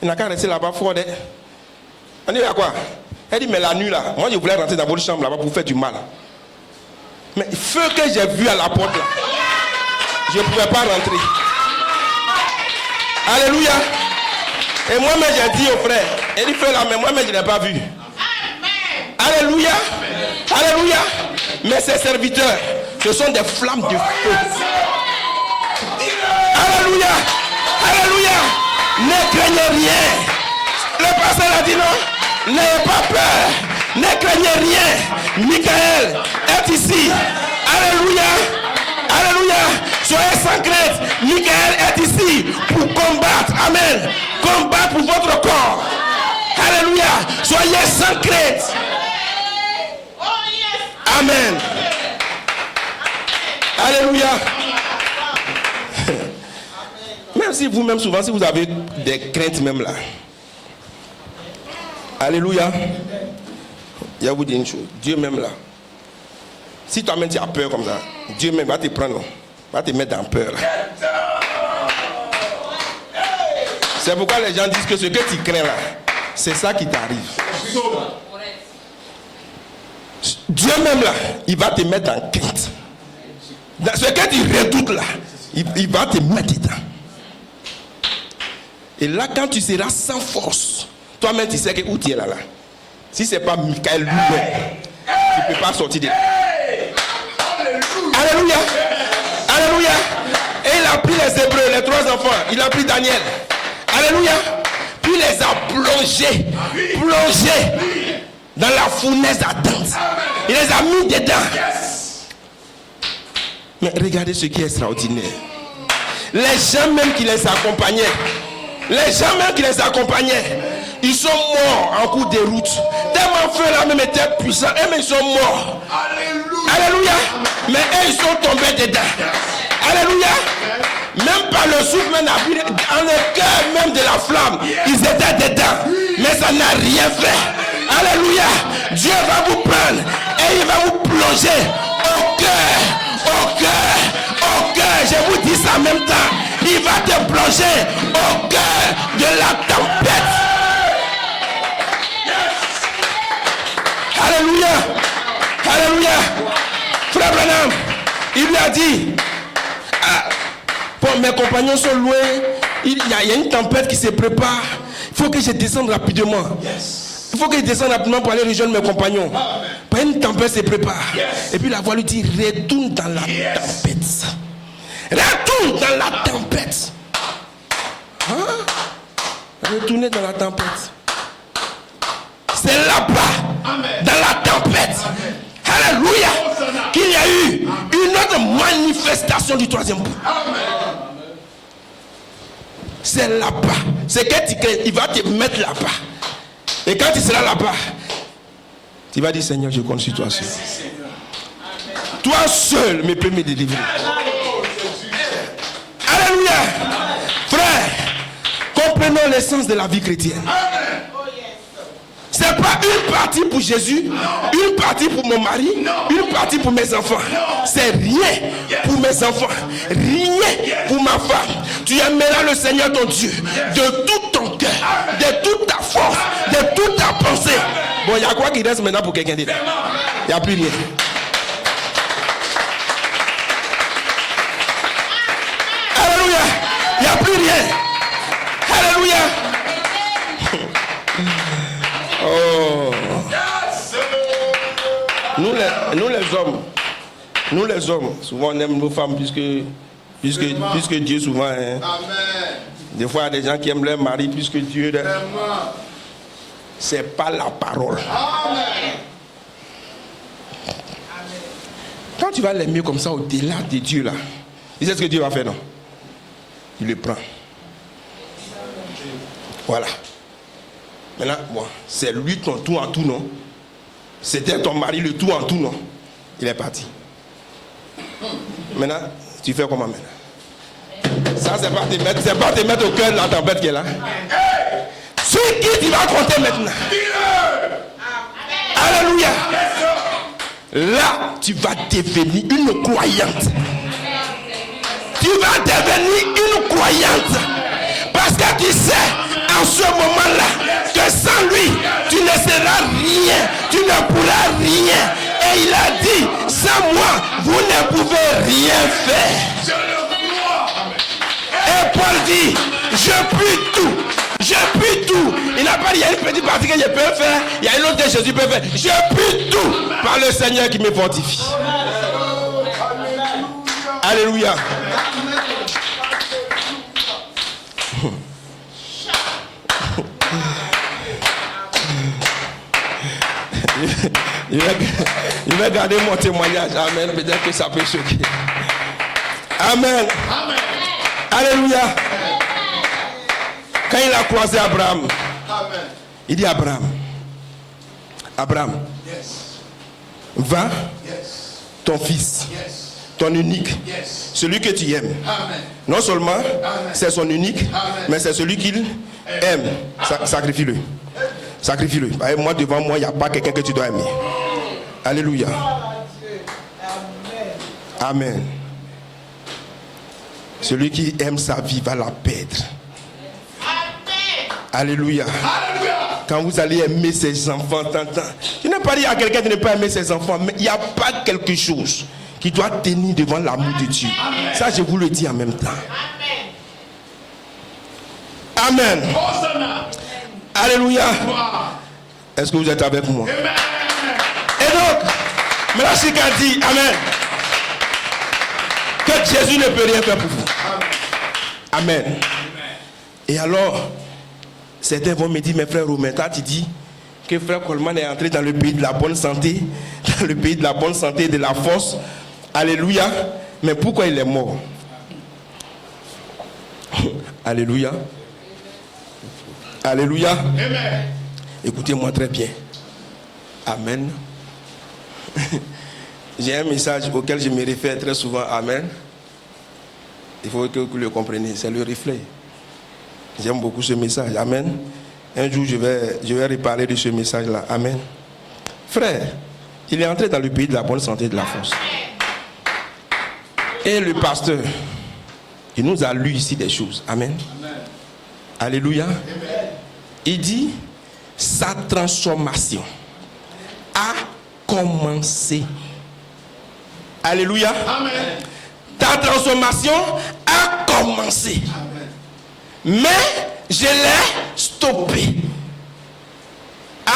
[SPEAKER 1] il n'a qu'à rester là-bas fort. On dit à quoi? Elle dit mais la nuit là, moi je voulais rentrer dans votre chambre là-bas pour faire du mal. Mais le feu que j'ai vu à la porte là, je ne pouvais pas rentrer. Alléluia. Et moi-même j'ai dit au frère, elle dit feu là, mais moi-même je ne l'ai pas vu. Alléluia. Alléluia. Mais ces serviteurs, ce sont des flammes de feu. Alléluia. Alléluia. Ne craignez rien. Le pasteur a dit non. N'ayez pas peur. Ne craignez rien. Michael est ici. Alléluia. Alléluia. Soyez sans crainte. Michael est ici pour combattre. Amen. Combattre pour votre corps. Alléluia. Soyez sans crainte. Amen. Alléluia. Même si vous-même, souvent, si vous avez des craintes même là. Alléluia. Il va vous dire une chose. Dieu même là. Si toi-même tu as peur comme ça, Dieu même va te prendre, va te mettre en peur. C'est pourquoi les gens disent que ce que tu crains là, c'est ça qui t'arrive. Dieu même là, il va te mettre en crainte. Dans ce que tu redoutes là, il va te mettre dedans. Et là, quand tu seras sans force, toi-même tu sais que où tu es là. Si ce n'est pas Michael lui-même, tu ne peux pas sortir de là. Alléluia. Alléluia. Et il a pris les Hébreux, les 3 enfants. Il a pris Daniel. Alléluia. Puis il les a plongés dans la fournaise ardente. Il les a mis dedans. Mais regardez ce qui est extraordinaire. Les gens même qui les accompagnaient, ils sont morts en cours de route. Tellement feu là même était puissant, eux même ils sont morts. Alléluia. Mais eux ils sont tombés dedans. Alléluia. Même par le souffle, même en le cœur même de la flamme, ils étaient dedans. Mais ça n'a rien fait. Alléluia. Dieu va vous prendre et il va vous plonger au cœur, au cœur, au cœur. Je vous dis ça en même temps. Il va te plonger au cœur de la tempête. Alléluia. Alléluia. Frère Branham, il lui a dit, bon, mes compagnons sont loin, il y a une tempête qui se prépare. Il faut que je descende rapidement. Il faut que je descende rapidement pour aller rejoindre mes compagnons. Une tempête se prépare. Et puis la voix lui dit, retourne dans la tempête. Retourne dans la tempête. Retournez dans la tempête. C'est là-bas, dans la tempête. Alléluia. Qu'il y a eu une autre manifestation du 3e bout. C'est là-bas. C'est que il va te mettre là-bas. Et quand tu seras là-bas, tu vas dire Seigneur, je compte sur toi seul. Toi seul me peux me délivrer. Alléluia. Frère, comprenons l'essence de la vie chrétienne. Ce n'est pas une partie pour Jésus, une partie pour mon mari, une partie pour mes enfants. C'est rien pour mes enfants, rien pour ma femme. Tu aimeras le Seigneur ton Dieu de tout ton cœur, de toute ta force, de toute ta pensée. Bon, il y a quoi qui reste maintenant pour quelqu'un d'autre? Il n'y a plus rien. Alléluia. Il n'y a plus rien. Alléluia. Oh. Nous les hommes, souvent on aime nos femmes puisque Dieu souvent. Hein. Des fois, il y a des gens qui aiment leur mari plus que Dieu. C'est pas la parole. Amen. Quand tu vas l'aimer comme ça au-delà de Dieu là, tu sais ce que Dieu va faire, non? Il le prend. Voilà. Maintenant, bon, c'est lui ton tout en tout, non? C'était ton mari le tout en tout, non? Il est parti. Maintenant, tu fais comment maintenant? Ça, c'est pas te mettre au cœur de la tempête qui est là. Sur qui tu vas compter maintenant? Alléluia. Là, tu vas devenir une croyante. Tu vas devenir une croyante. Parce que tu sais, en ce moment-là, que sans lui, tu ne seras rien. Tu ne pourras rien. Et il a dit, sans moi, vous ne pouvez rien faire. Et Paul dit, je puis tout. Je puis tout. Il n'a pas dit, il y a une petite partie que je peux faire. Il y a une autre que Jésus peut faire. Je puis tout par le Seigneur qui me fortifie. Alléluia. Il va garder mon témoignage. Amen. Peut-être que ça peut choquer. Amen. Amen. Alléluia. Quand il a croisé Abraham, il dit Abraham, va, ton fils, ton unique, celui que tu aimes. Non seulement c'est son unique, mais c'est celui qu'il aime. Sacrifie-le. Sacrifie-le. Moi, devant moi, il n'y a pas quelqu'un que tu dois aimer. Alléluia. Amen. Celui qui aime sa vie va la perdre. Alléluia. Quand vous allez aimer ses enfants, je n'ai pas dit à quelqu'un de ne pas aimer ses enfants, mais il n'y a pas quelque chose qui doit tenir devant l'amour de Dieu. Amen. Ça, je vous le dis en même temps. Amen. Amen. Alléluia. Est-ce que vous êtes avec moi? Amen. Et donc, Melachika dit Amen. Que Jésus ne peut rien faire pour vous. Amen. Amen. Et alors, certains vont me dire, mes frères Romain, tu dis que frère Coleman est entré dans le pays de la bonne santé, dans le pays de la bonne santé et de la force. Alléluia. Mais pourquoi il est mort? Alléluia. Alléluia. Amen. Écoutez-moi très bien. Amen. J'ai un message auquel je me réfère très souvent. Amen. Il faut que vous le compreniez. C'est le reflet. J'aime beaucoup ce message. Amen. Un jour, je vais reparler de ce message-là. Amen. Frère, il est entré dans le pays de la bonne santé et de la force. Et le pasteur, il nous a lu ici des choses. Amen. Amen. Alléluia. Amen. Il dit, sa transformation a commencé. Alléluia. Amen. Ta transformation a commencé. Amen. Mais je l'ai stoppé.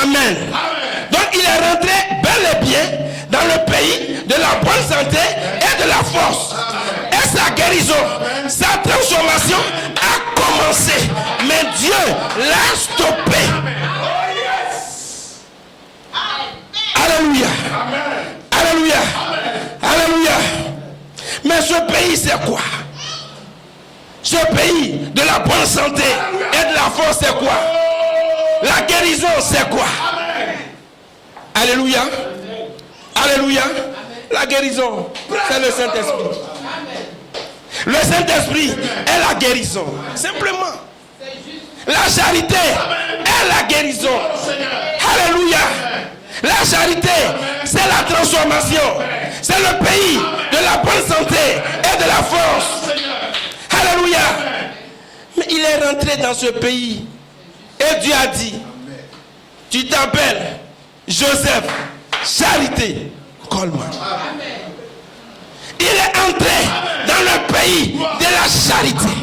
[SPEAKER 1] Amen. Amen. Donc il est rentré bel et bien dans le pays de la bonne santé et de la force. Amen. Et sa guérison, amen, sa transformation a commencé. Mais Dieu l'a stoppé. Amen. Oh yes. Alléluia. Amen. Alléluia. Amen. Alléluia. Mais ce pays c'est quoi? Ce pays de la bonne santé et de la force c'est quoi? La guérison c'est quoi? Alléluia. Alléluia. La guérison c'est le Saint-Esprit. Le Saint-Esprit est la guérison. Simplement. La charité est la guérison. Alléluia. La charité c'est la transformation. C'est le pays de la bonne santé et de la force. Alléluia. Mais il est rentré dans ce pays. Et Dieu a dit, Tu t'appelles Joseph Charité Coleman. Il est entré dans le pays de la charité.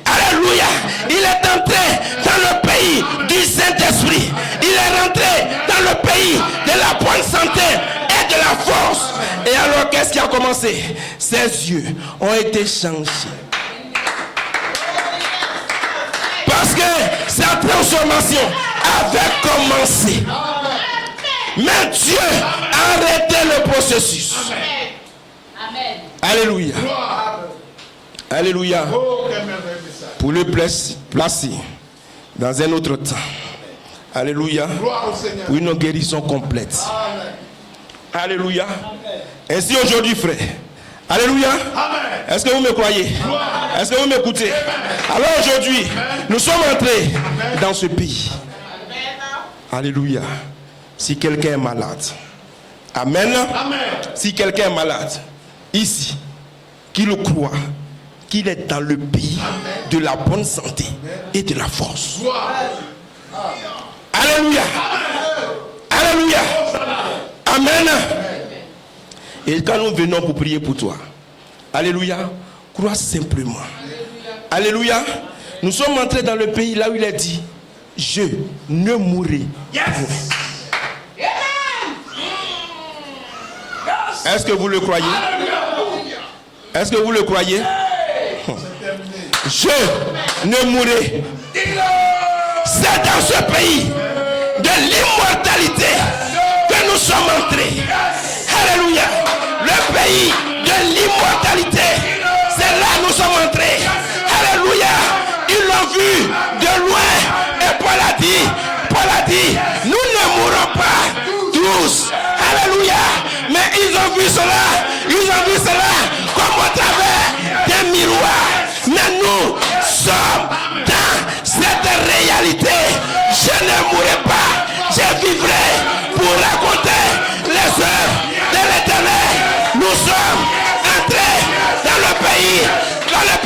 [SPEAKER 1] Alléluia. Il est entré dans le pays du Saint-Esprit. Il est rentré dans le pays de la bonne santé et de la force. Et alors, qu'est-ce qui a commencé? Ses yeux ont été changés. Parce que sa transformation avait commencé. Mais Dieu a arrêté le processus. Amen. Alléluia. Alléluia. Pour le placer dans un autre temps. Alléluia. Pour une guérison complète. Alléluia. Ainsi aujourd'hui, frère. Alléluia. Est-ce que vous me croyez? Est-ce que vous m'écoutez? Alors aujourd'hui, nous sommes entrés dans ce pays. Alléluia. Si quelqu'un est malade. Amen. Si quelqu'un est malade, ici, qu'il croit qu'il est dans le pays de la bonne santé et de la force. Alléluia. Alléluia. Amen. Et quand nous venons pour prier pour toi, alléluia, crois simplement. Alléluia. Nous sommes entrés dans le pays là où il est dit, je ne mourrai point. Est-ce que vous le croyez? Est-ce que vous le croyez? Je ne mourrai. C'est dans ce pays de l'immortalité que nous sommes entrés. Alléluia. Le pays de l'immortalité. C'est là que nous sommes entrés. Alléluia. Ils l'ont vu de loin. Et Paul a dit, nous ne mourrons pas tous. Alléluia. Mais ils ont vu cela comme au travers des miroirs. Mais nous sommes dans cette réalité. Je ne mourrai pas, je vivrai pour raconter les œuvres de l'Éternel. Nous sommes entrés dans le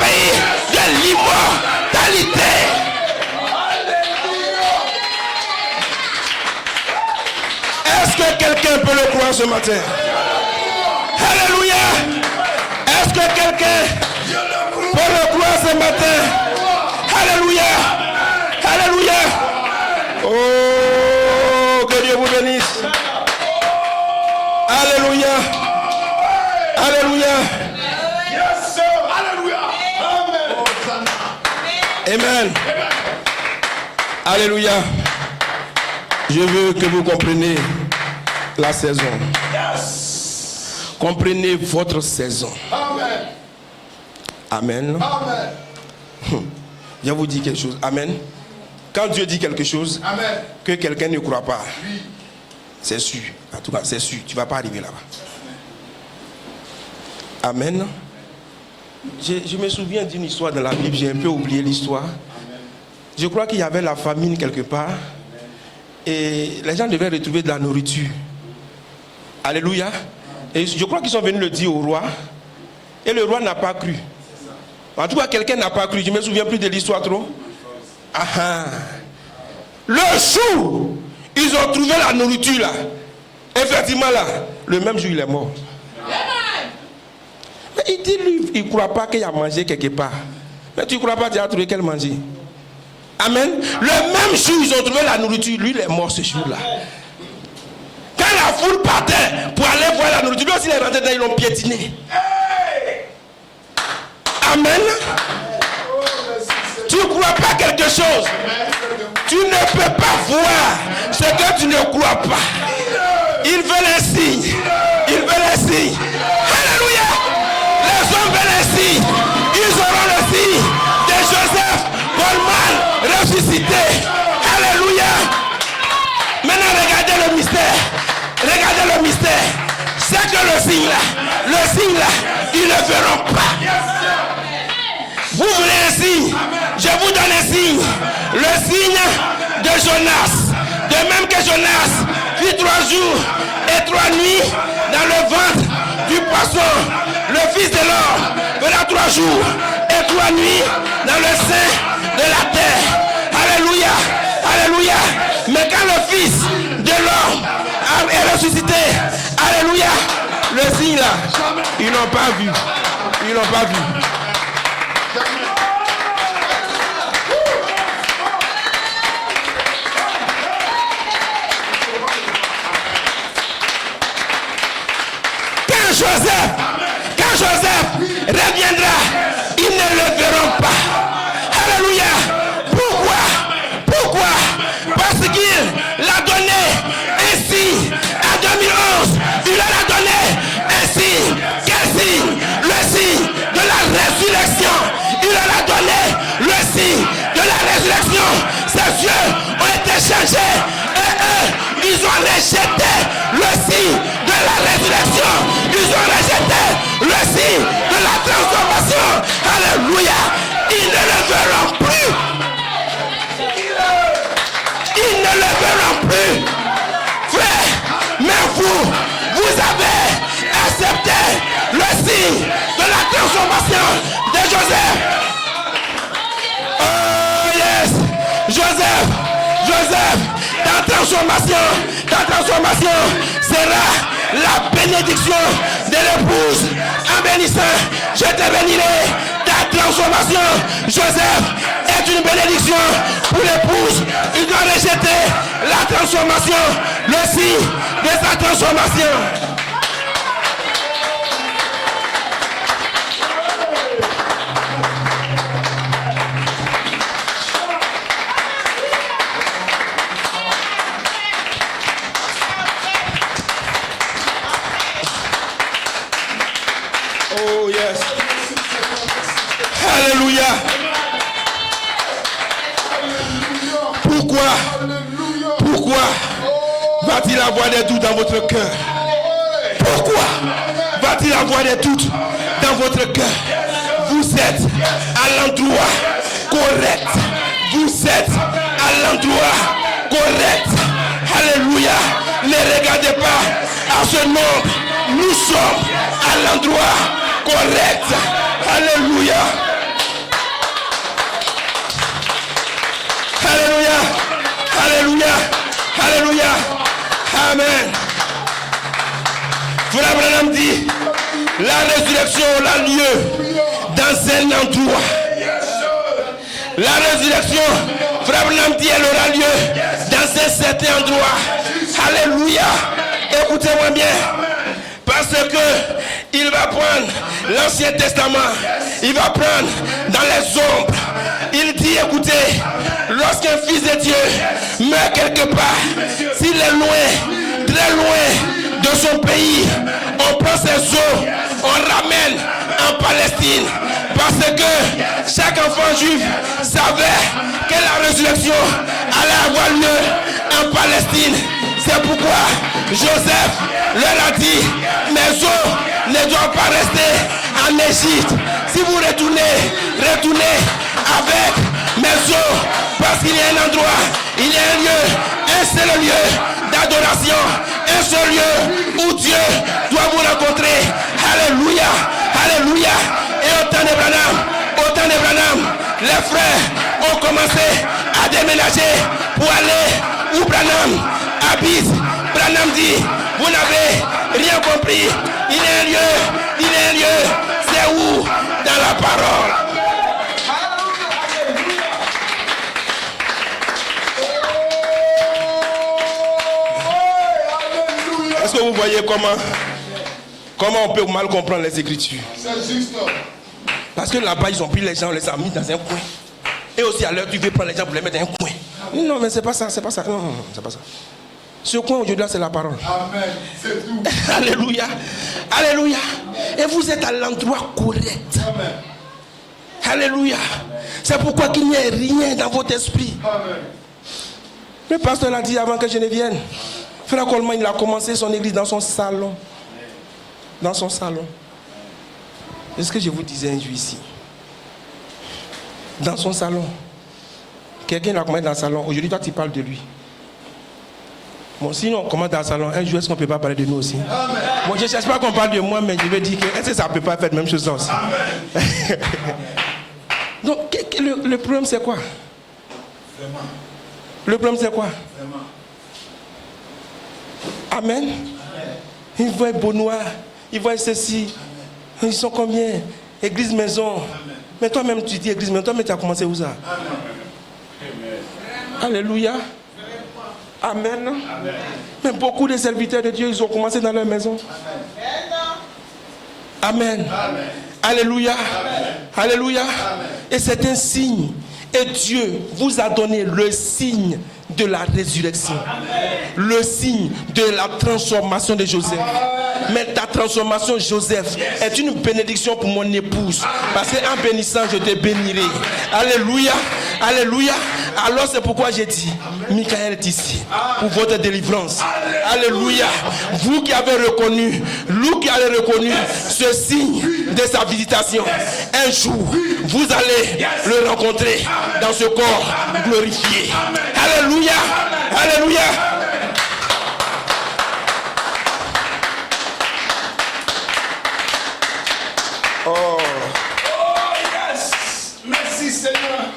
[SPEAKER 1] pays de l'immortalité. Est-ce que quelqu'un peut le croire ce matin? Alléluia. Est-ce que quelqu'un peut le croire ce matin? Alléluia. Alléluia. Oh, que Dieu vous bénisse. Alléluia. Alléluia. Amen. Alléluia. Je veux que vous compreniez la saison. Comprenez votre saison. Amen. Je vous dis quelque chose. Amen. Quand Dieu dit quelque chose, que quelqu'un ne croit pas, c'est sûr. En tout cas, c'est sûr. Tu ne vas pas arriver là-bas. Amen. Je me souviens d'une histoire dans la Bible. J'ai un peu oublié l'histoire. Je crois qu'il y avait la famine quelque part. Et les gens devaient retrouver de la nourriture. Alléluia. Et je crois qu'ils sont venus le dire au roi. Et le roi n'a pas cru. En tout cas, quelqu'un n'a pas cru. Je ne me souviens plus de l'histoire trop. Le jour, ils ont trouvé la nourriture là. Effectivement là, le même jour, il est mort. Mais il dit, lui, il ne croit pas qu'il a mangé quelque part. Mais tu ne crois pas qu'il a trouvé qu'elle manger. Amen. Le même jour, ils ont trouvé la nourriture. Lui, il est mort ce jour-là. Quand la foule partait pour aller voir la nourriture, lui aussi, il est rentré dedans, ils l'ont piétiné. Amen. Tu ne crois pas quelque chose. Tu ne peux pas voir ce que tu ne crois pas. Ils veulent un signe. Ils veulent un signe. Alléluia. Les hommes veulent un signe. Ils auront le signe de Joseph Coleman ressuscité. Alléluia. Maintenant, regardez le mystère. Regardez le mystère. C'est que le signe là, ils ne verront pas. Vous voulez un signe? Je vous donne un signe. Le signe de Jonas. De même que Jonas fit 3 jours et 3 nuits dans le ventre du poisson, le Fils de l'homme fera 3 jours et 3 nuits dans le sein de la terre. Alléluia. Alléluia. Mais quand le Fils de l'homme est ressuscité, alléluia, le signe là, ils n'ont pas vu. Ils n'ont pas vu. Quand Joseph reviendra, ils ne le verront pas. Alléluia. Pourquoi? Parce qu'il l'a donné ainsi en 2011. Il leur a donné un signe. Quel signe? Le signe de la résurrection. Il leur a donné le signe de la résurrection. Ses yeux ont été changés et eux, ils ont rejeté le signe de la résurrection. Ils ont rejeté le signe de la transformation. Alléluia. Ils ne le verront plus. Ils ne le verront plus. Frère, mais vous avez accepté le signe de la transformation de Joseph. Oh yes. Joseph, ta transformation sera la bénédiction de l'épouse. En bénissant, je te bénirai. Ta transformation, Joseph, est une bénédiction pour l'épouse. Il doit rejeter la transformation, le signe de sa transformation. Oh yes. Alléluia. Pourquoi va-t-il avoir des doutes dans votre cœur? Pourquoi va-t-il avoir des doutes dans votre cœur? Vous êtes à l'endroit correct. Vous êtes à l'endroit correct. Alléluia. Ne regardez pas à ce nombre. Nous sommes à l'endroit correct. Alléluia. Alléluia. Alléluia. Alléluia. Amen. Frère Branham dit, la résurrection aura lieu dans un endroit. La résurrection, Frère Branham dit, elle aura lieu dans un certain endroit. Alléluia. Écoutez-moi bien. Parce que il va prendre l'Ancien Testament, il va prendre dans les ombres. Il dit, écoutez, lorsqu'un fils de Dieu meurt quelque part, s'il est loin, très loin de son pays, on prend ses os, on ramène en Palestine. Parce que chaque enfant juif savait que la résurrection allait avoir lieu en Palestine. C'est pourquoi Joseph leur a dit, mes os ne doivent pas rester en Égypte. Si vous retournez avec mes os, parce qu'il y a un endroit, il y a un lieu, un seul lieu d'adoration, un seul lieu où Dieu doit vous rencontrer. Alléluia, alléluia. Et au temps de Branham, les frères ont commencé à déménager pour aller où Branham habite. Branham dit, vous n'avez rien compris. Il y a un lieu, c'est où? Dans la parole. Est-ce que vous voyez comment on peut mal comprendre les Écritures? C'est juste. Parce que là-bas, ils ont pris les gens, on les a mis dans un coin. Et aussi à l'heure, tu veux prendre les gens pour les mettre dans un coin. Non, mais c'est pas ça. Non, c'est pas ça. Ce coin aujourd'hui, c'est la parole. Amen. C'est tout. Alléluia. Alléluia. Et vous êtes à l'endroit correct. Amen. Alléluia. C'est pourquoi qu'il n'y ait rien dans votre esprit. Amen. Le pasteur l'a dit avant que je ne vienne. Frère Coleman, il a commencé son église dans son salon. Dans son salon. C'est ce que je vous disais un jour ici. Dans son salon. Quelqu'un l'a commencé dans le salon. Aujourd'hui, toi, tu parles de lui. Bon, sinon, on commence dans le salon. Un jour, est-ce qu'on ne peut pas parler de nous aussi? Amen. Bon, je ne cherche pas qu'on parle de moi, mais je vais dire que est-ce que ça ne peut pas faire la même chose aussi? Donc, le problème, c'est quoi? Vraiment. Le problème c'est quoi? Amen. Ils voient Beaunois, ils voient ceci. Ils sont combien? Église maison. Mais toi-même tu dis église maison, toi-même tu as commencé où ça? Alléluia. Amen. Mais beaucoup de serviteurs de Dieu, ils ont commencé dans leur maison. Amen. Alléluia. Alléluia. Et c'est un signe. Et Dieu vous a donné le signe de la résurrection. Le signe de la transformation de Joseph. Mais ta transformation, Joseph, est une bénédiction pour mon épouse. Parce qu'en bénissant, je te bénirai. Alléluia. Alléluia. Alors c'est pourquoi j'ai dit, Michael est ici pour votre délivrance. Alléluia. Vous qui avez reconnu, vous qui avez reconnu ce signe de sa visitation, un jour, vous allez le rencontrer dans ce corps glorifié. Alléluia. Alléluia. Oh.
[SPEAKER 2] Yes. Merci Seigneur.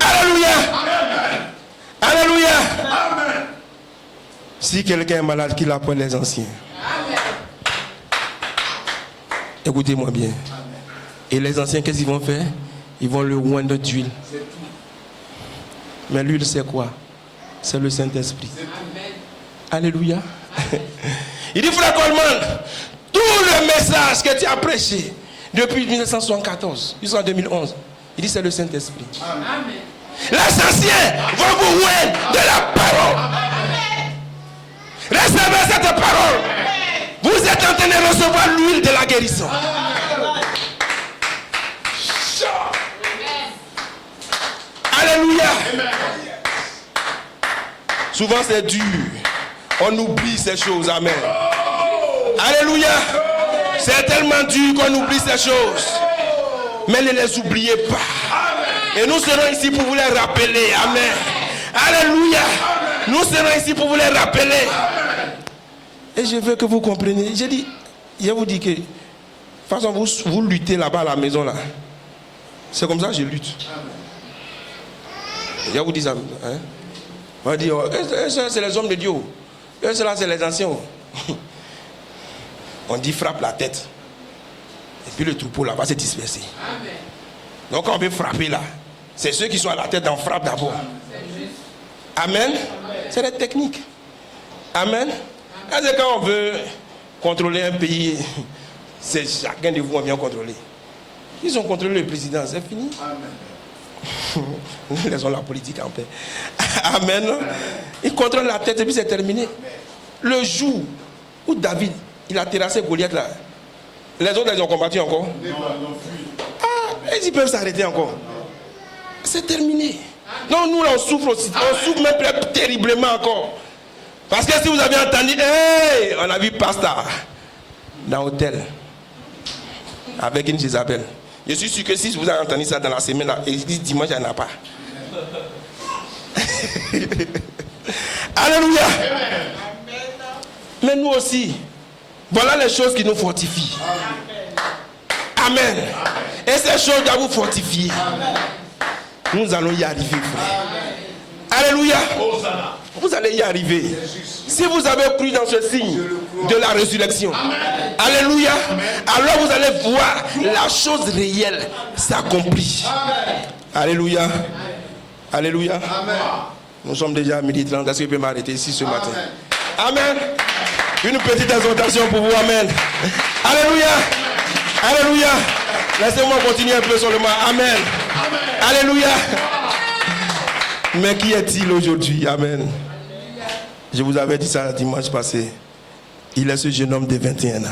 [SPEAKER 1] Alléluia. Alléluia.
[SPEAKER 2] Amen.
[SPEAKER 1] Si quelqu'un est malade, qu'il appelle les anciens.
[SPEAKER 2] Amen.
[SPEAKER 1] Écoutez-moi bien. Amen. Et les anciens, qu'est-ce qu'ils vont faire? Ils vont le oindre d'huile. Mais l'huile, c'est quoi? C'est le Saint-Esprit. Alléluia. Il dit, frère Coleman, tout le message que tu as prêché depuis 1974 jusqu'en 2011, il dit, c'est le Saint-Esprit. Amen. Les anciens vont vous oindre de la parole. Amen. Recevez cette parole. Amen. Vous êtes en train de recevoir l'huile de la guérison. Amen. Alléluia. Amen. Souvent c'est dur. On oublie ces choses. Amen. Alléluia. C'est tellement dur qu'on oublie ces choses. Mais ne les oubliez pas. Et nous serons ici pour vous les rappeler. Amen. Alléluia. Nous serons ici pour vous les rappeler. Et je veux que vous compreniez. Je vous dis que de toute façon vous luttez là-bas à la maison là. C'est comme ça que je lutte. Je vous dis ça. Hein? On va dire, c'est les hommes de Dieu. Et cela, c'est les anciens. On dit frappe la tête. Et puis le troupeau là va se disperser. Amen. Donc quand on veut frapper là, c'est ceux qui sont à la tête, on frappe d'abord. Amen. Amen. C'est la technique. Amen. Amen. Quand on veut contrôler un pays, c'est chacun de vous on vient contrôler. Ils ont contrôlé le président, c'est fini. Amen. Laissons la politique en paix. Amen. Ils contrôlent la tête et puis c'est terminé. Le jour où David, il a terrassé Goliath là, les autres ils ont combattu encore. Ah, ils peuvent s'arrêter encore. C'est terminé. Non, nous là on souffre aussi. On souffre même plus terriblement encore. Parce que si vous avez entendu, hey, on a vu Pasteur dans l'hôtel avec une Jézabel. Je suis sûr que si vous avez entendu ça dans la semaine là, et dimanche, il n'y en a pas. Alléluia. Mais nous aussi, voilà les choses qui nous fortifient. Amen. Et ces choses doivent vous fortifier. Nous allons y arriver, frère. Alléluia. Vous allez y arriver. Si vous avez cru dans ce signe de la résurrection, alléluia, alors vous allez voir la chose réelle s'accomplir. Alléluia. Alléluia. Nous sommes déjà à 12h30. Est-ce que je peux m'arrêter ici ce matin? Amen. Une petite exhortation pour vous. Amen. Alléluia. Alléluia. Laissez-moi continuer un peu seulement. Amen. Alléluia. Mais qui est-il aujourd'hui? Amen. Je vous avais dit ça dimanche passé. Il est ce jeune homme de 21 ans.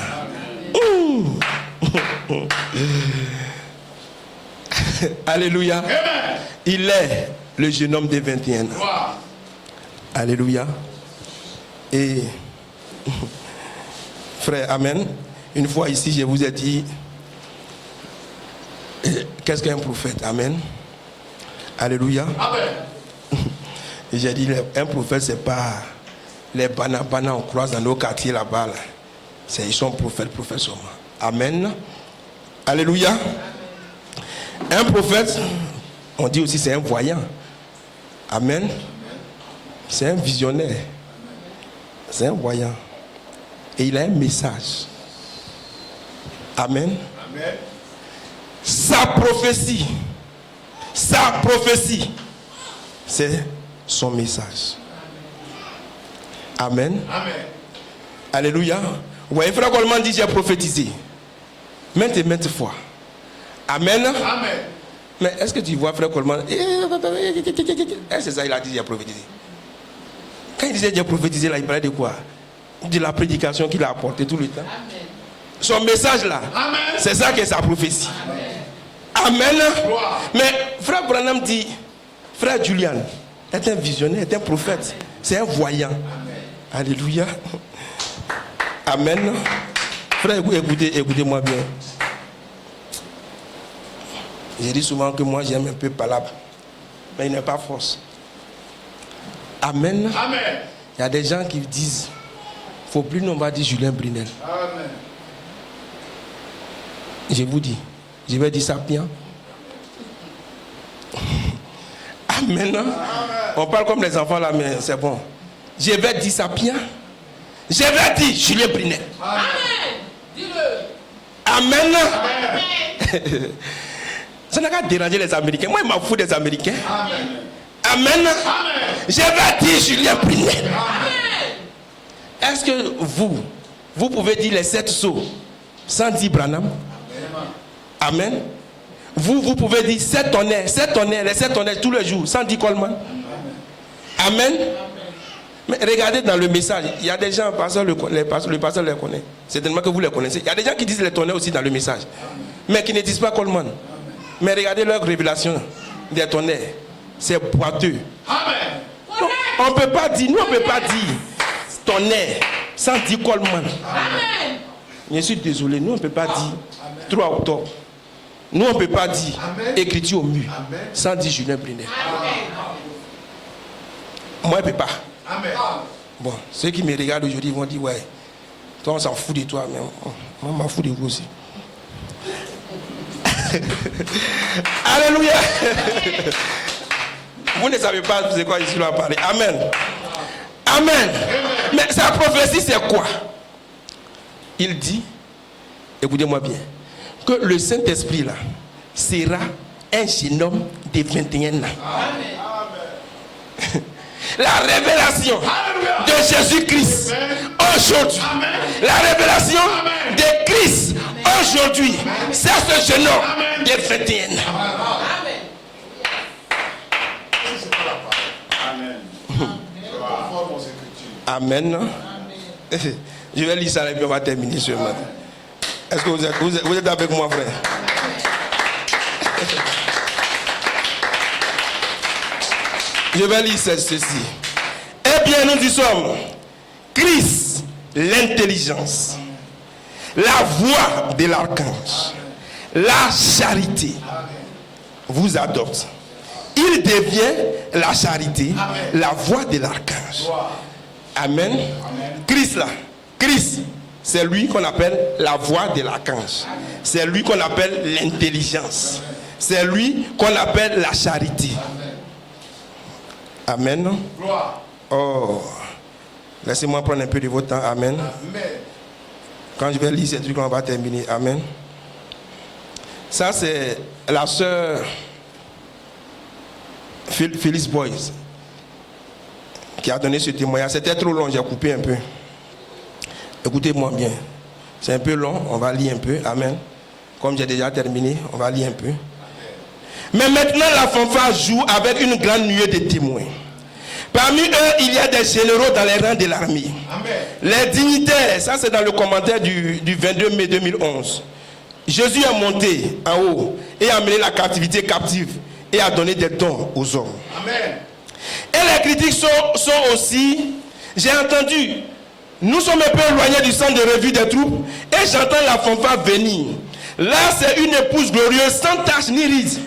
[SPEAKER 1] Alléluia. Il est le jeune homme de 21 ans. Alléluia. Et frère, amen. Une fois ici, je vous ai dit, qu'est-ce qu'un prophète? Amen. Alléluia. Amen. Et j'ai dit, un prophète, c'est pas les banabana on croise dans nos quartiers là-bas. Là. Ils sont prophètes seulement. Amen. Alléluia. Un prophète, on dit aussi c'est un voyant. Amen. C'est un visionnaire. C'est un voyant. Et il a un message. Amen.
[SPEAKER 2] Amen.
[SPEAKER 1] Sa prophétie, c'est son message. Amen.
[SPEAKER 2] Amen.
[SPEAKER 1] Alléluia. Vous voyez, frère Coleman dit j'ai prophétisé. Maintes et maintes fois. Amen.
[SPEAKER 2] Amen.
[SPEAKER 1] Mais est-ce que tu vois frère Coleman? C'est ça, il a dit j'ai prophétisé. Quand il disait j'ai prophétisé, là, il parlait de quoi? De la prédication qu'il a apportée tout le temps.
[SPEAKER 3] Amen.
[SPEAKER 1] Son message là, c'est ça qui est sa prophétie. Amen. Mais frère Branham dit, frère Julian est un visionnaire, est un prophète, c'est un voyant. Alléluia. Amen. Frère, écoutez-moi bien. J'ai dit souvent que moi j'aime un peu palabre, mais il n'est pas force. Amen.
[SPEAKER 2] Amen.
[SPEAKER 1] Il y a des gens qui disent, faut plus non pas dire Julien Brunel.
[SPEAKER 2] Amen.
[SPEAKER 1] Je vous dis, je vais dire sapien. Amen. On parle comme les enfants là, mais c'est bon. Je vais dire sapien. Je vais dire Julien Brunel.
[SPEAKER 3] Amen. Dis-le.
[SPEAKER 1] Amen.
[SPEAKER 3] Amen.
[SPEAKER 1] Ça n'a qu'à déranger les Américains. Moi, je m'en fous des Américains.
[SPEAKER 2] Amen.
[SPEAKER 1] Amen.
[SPEAKER 2] Amen.
[SPEAKER 1] Je vais dire Julien Brunel.
[SPEAKER 3] Amen.
[SPEAKER 1] Est-ce que vous pouvez dire les 7 sceaux sans dire Branham? Amen. Vous pouvez dire 7 tonnerres, les 7 tonnerres tous les jours, sans dire Coleman. Amen. Mais regardez dans le message, il y a des gens, le pasteur les connaît. C'est tellement que vous les connaissez. Il y a des gens qui disent les tonnerres aussi dans le message, mais qui ne disent pas Coleman. Mais regardez leur révélation des tonnerres. C'est boiteux.
[SPEAKER 2] Amen.
[SPEAKER 1] Donc, on ne peut pas dire, nous on ne peut pas dire tonnerre sans dire Coleman.
[SPEAKER 3] Amen.
[SPEAKER 1] Je suis désolé, nous on ne peut pas dire 3 octobre. Nous on ne peut pas dire écriture au mur sans dire Julien Brunel. Moi je ne peux pas.
[SPEAKER 2] Amen.
[SPEAKER 1] Bon, ceux qui me regardent aujourd'hui vont dire ouais, toi on s'en fout de toi, mais moi je m'en fous de vous aussi. Alléluia. Vous ne savez pas c'est quoi je suis là à parler. Amen. Amen. Mais sa prophétie c'est quoi? Il dit, écoutez-moi bien, que le Saint-Esprit là sera un jeune homme de 21 ans.
[SPEAKER 3] Amen.
[SPEAKER 1] La révélation de Jésus-Christ aujourd'hui, la révélation de Christ aujourd'hui, c'est ce jeune homme de 21 ans.
[SPEAKER 3] Amen.
[SPEAKER 2] Amen.
[SPEAKER 1] Amen. Je vais lire ça et puis on va terminer ce matin. Est-ce que vous êtes avec moi, frère? Je vais lire ceci. Eh bien, nous y sommes. Christ, l'intelligence, la voix de l'archange, la charité, vous adopte. Il devient la charité, la voix de l'archange. Amen. Christ là, Christ, c'est lui qu'on appelle la voix de l'archange. C'est lui qu'on appelle l'intelligence. C'est lui qu'on appelle la charité. Amen. Oh, laissez-moi prendre un peu de votre temps. Amen. Quand je vais lire ces trucs, on va terminer. Amen. Ça, c'est la sœur Phyllis Boyce qui a donné ce témoignage. C'était trop long, j'ai coupé un peu. Écoutez-moi bien. C'est un peu long, on va lire un peu. Amen. Comme j'ai déjà terminé, on va lire un peu. Mais maintenant, la fanfare joue avec une grande nuée de témoins. Parmi eux, il y a des généraux dans les rangs de l'armée. Les dignitaires, ça c'est dans le commentaire du 22 mai 2011. Jésus est monté en haut et a amené la captivité captive et a donné des dons aux hommes.
[SPEAKER 2] Amen.
[SPEAKER 1] Et les critiques sont aussi, j'ai entendu, nous sommes un peu éloignés du centre de revue des troupes et j'entends la fanfare venir. Là, c'est une épouse glorieuse sans tache ni ride.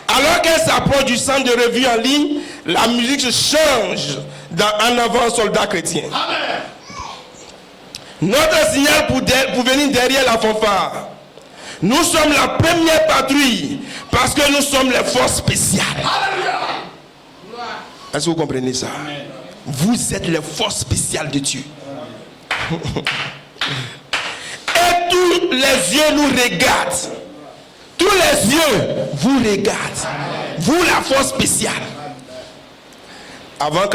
[SPEAKER 1] Alors qu'elle s'approche du centre de revue en ligne, la musique change en avant soldat chrétien.
[SPEAKER 2] Amen.
[SPEAKER 1] Notre signal pour venir derrière la fanfare. Nous sommes la première patrouille parce que nous sommes les forces spéciales.
[SPEAKER 2] Alléluia.
[SPEAKER 1] Est-ce que vous comprenez ça? Vous êtes les forces spéciales de Dieu. Et tous les yeux nous regardent. Tous les yeux vous regardent. Vous, la force spéciale. Avant,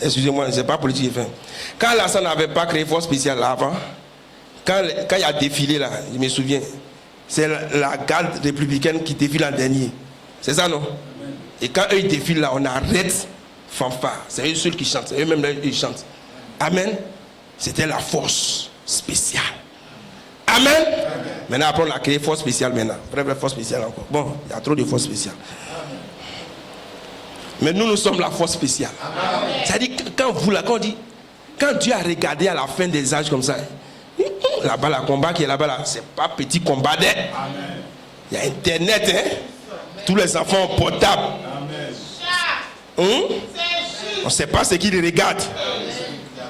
[SPEAKER 1] excusez-moi, c'est pas politique. Quand Lassana n'avait pas créé force spéciale là, avant, quand il a défilé là, je me souviens, c'est la garde républicaine qui défile en dernier. C'est ça, non? Et quand eux ils défilent là, on arrête fanfare. C'est eux seuls qui chantent. C'est eux-mêmes qui chantent. Amen. C'était la force spéciale. Amen. Maintenant, après, on a créé force spéciale maintenant. Vraie force spéciale encore. Bon, il y a trop de force spéciale. Mais nous sommes la force spéciale. C'est-à-dire, quand Dieu a regardé à la fin des âges comme ça, là-bas, le combat qui est là-bas, là, c'est pas petit combat d'air. Il y a Internet, hein. Tous les enfants ont portable. On ne sait pas ce qu'ils regardent.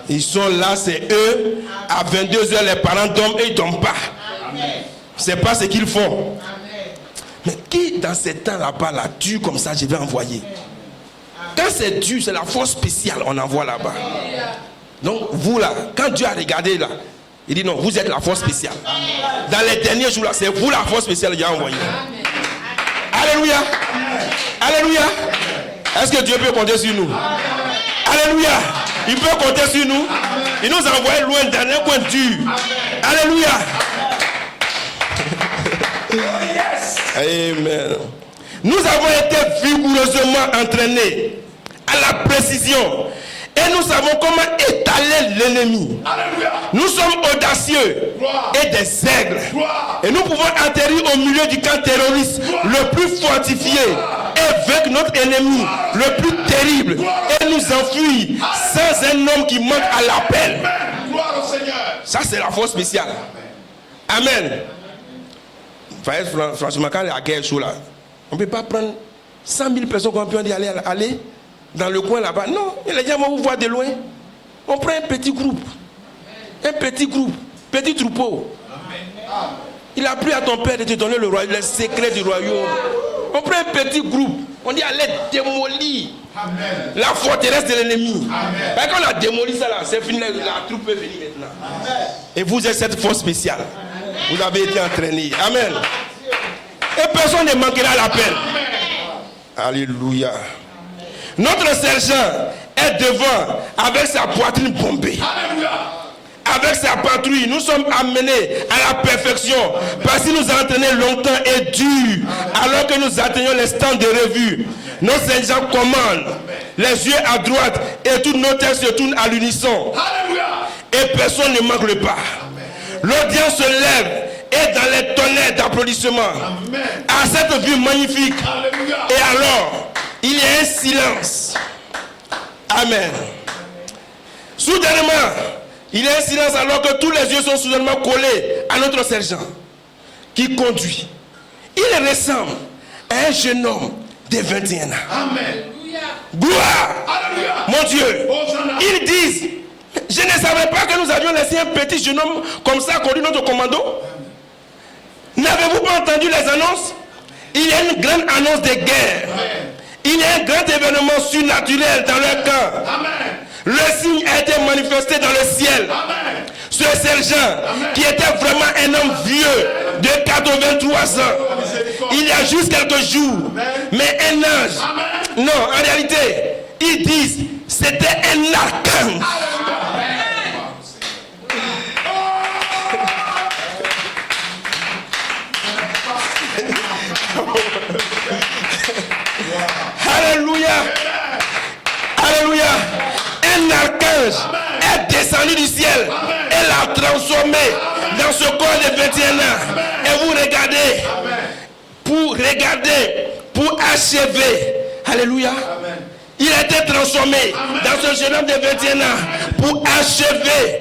[SPEAKER 1] Ils sont là, c'est eux. À 22h, les parents dorment et ils ne dorment pas. On ne sait pas ce qu'ils font. Mais qui, dans ces temps là-bas, là, dur comme ça, je vais envoyer? Quand c'est dur, c'est la force spéciale, on envoie là-bas. Donc, vous là, quand Dieu a regardé là, il dit non, vous êtes la force spéciale. Dans les derniers jours là, c'est vous la force spéciale qu'il a envoyée. Alléluia. Alléluia. Est-ce que Dieu peut compter sur nous? Alléluia. Il peut compter sur nous. Il nous a envoyé loin dans un coin dur. Alléluia. Amen. Nous avons été vigoureusement entraînés à la précision. Et nous savons comment étaler l'ennemi. Nous sommes audacieux et des aigles. Et nous pouvons atterrir au milieu du camp terroriste le plus fortifié et vaincre notre ennemi le plus terrible et nous enfuir sans un homme qui manque à l'appel. Ça, c'est la force spéciale. Amen. Franchement, quand la guerre est chaude là, on ne peut pas prendre 100 000 personnes qu'on peut dire aller dans le coin là-bas. Non, les gens vont vous voir de loin. On prend un petit groupe. Un petit groupe. Petit troupeau. Il a plu à ton père de te donner les secrets du royaume. On prend un petit groupe. On dit allez démolir la forteresse de l'ennemi. Quand on a démoli ça là, c'est fini, la troupe peut venir maintenant. Et vous êtes cette force spéciale. Vous avez été entraînés. Amen. Et personne ne manquera l'appel. Alléluia. Notre sergent est devant avec sa poitrine bombée. Avec sa patrouille, nous sommes amenés à la perfection parce qu'il nous a entraînés longtemps et dur. Alors que nous atteignons les stands de revue, nos sergents commandent, les yeux à droite et tous nos têtes se tournent à l'unisson. Et personne ne manque le pas. L'audience se lève et dans les tonnerres d'applaudissements à cette vue magnifique. Et alors, il y a un silence. Amen. Soudainement, il y a un silence alors que tous les yeux sont soudainement collés à notre sergent qui conduit. Il ressemble à un jeune homme de 21 ans.
[SPEAKER 2] Amen.
[SPEAKER 1] Gloire.
[SPEAKER 2] Alléluia.
[SPEAKER 1] Mon Dieu.
[SPEAKER 2] Hosanna.
[SPEAKER 1] Ils disent, je ne savais pas que nous avions laissé un petit jeune homme comme ça conduire notre commando. N'avez-vous pas entendu les annonces? Il y a une grande annonce de guerre.
[SPEAKER 2] Amen.
[SPEAKER 1] Il y a un grand événement surnaturel dans leur camp.
[SPEAKER 2] Amen.
[SPEAKER 1] Le signe a été manifesté dans le ciel.
[SPEAKER 2] Amen.
[SPEAKER 1] Ce sergent, qui était vraiment un homme vieux de 83 ans, il y a juste quelques jours, mais un ange, non, en réalité, ils disent, c'était un archange. Alléluia. Alléluia. Un archange est descendu du ciel et l'a transformé dans ce corps de 21 ans. Et vous regardez, pour achever. Alléluia. Il a été transformé dans ce jeune homme de 21 ans pour achever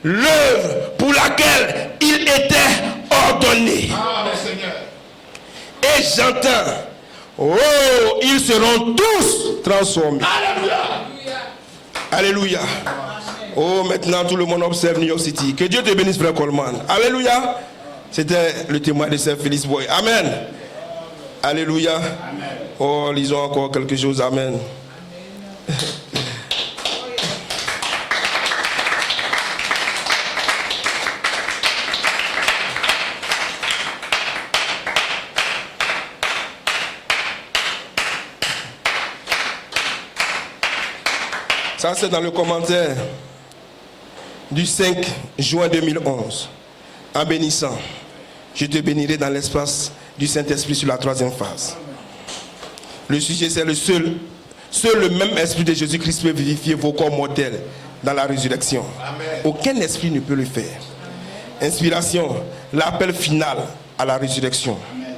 [SPEAKER 1] l'œuvre pour laquelle il était ordonné. Et j'entends, oh, ils seront tous transformés.
[SPEAKER 2] Alléluia.
[SPEAKER 1] Alléluia. Oh, maintenant tout le monde observe New York City. Que Dieu te bénisse, frère Coleman. Alléluia. C'était le témoin de Sir Phyllis Boy. Amen. Alléluia. Oh, lisons encore quelque chose. Amen. Ça, c'est dans le commentaire du 5 juin 2011. En bénissant, je te bénirai dans l'espace du Saint-Esprit sur la troisième phase. Le sujet, c'est le seul le même esprit de Jésus-Christ peut vivifier vos corps mortels dans la résurrection. Amen. Aucun esprit ne peut le faire. Inspiration, l'appel final à la résurrection. Amen.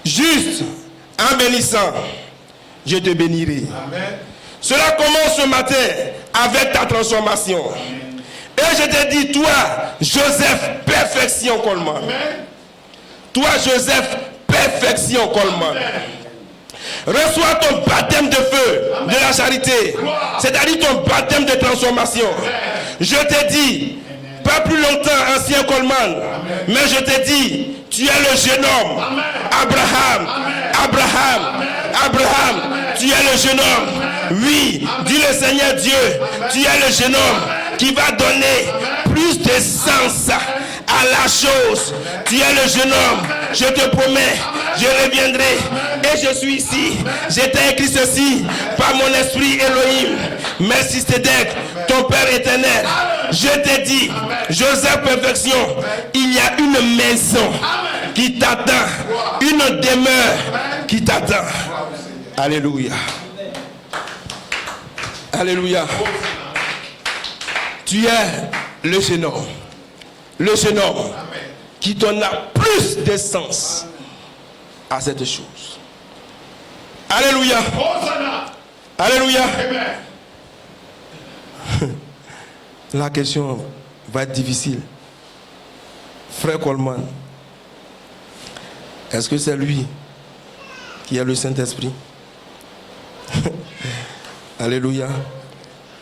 [SPEAKER 1] Juste en bénissant, je te bénirai. Amen. Cela commence ce matin avec ta transformation. Amen. Et je te dis, toi, Joseph, perfection Coleman. Toi, Joseph, perfection Coleman. Reçois ton baptême de feu. Amen. De la charité. C'est-à-dire ton baptême de transformation. Amen. Je te dis, pas plus longtemps, ancien Coleman, mais je te dis, tu es le jeune homme. Amen. Abraham. Amen. Abraham. Amen. Abraham. Amen. Tu es le jeune homme. Amen. Oui, dit le Seigneur Dieu, amen. Tu es le jeune homme qui va donner plus de sens à la chose. Amen. Tu es le jeune homme. Je te promets, je reviendrai et je suis ici. Je t'ai écrit ceci par mon esprit Elohim. Melchisedec, ton Père éternel. Je te dis, Joseph perfection, il y a une maison qui t'attend, une demeure qui t'attend. Alléluia. Alléluia. Tu es le jeune homme. Le jeune homme qui donna plus de sens à cette chose. Alléluia. Alléluia. La question va être difficile. Frère Coleman, est-ce que c'est lui qui a le Saint-Esprit? Alléluia.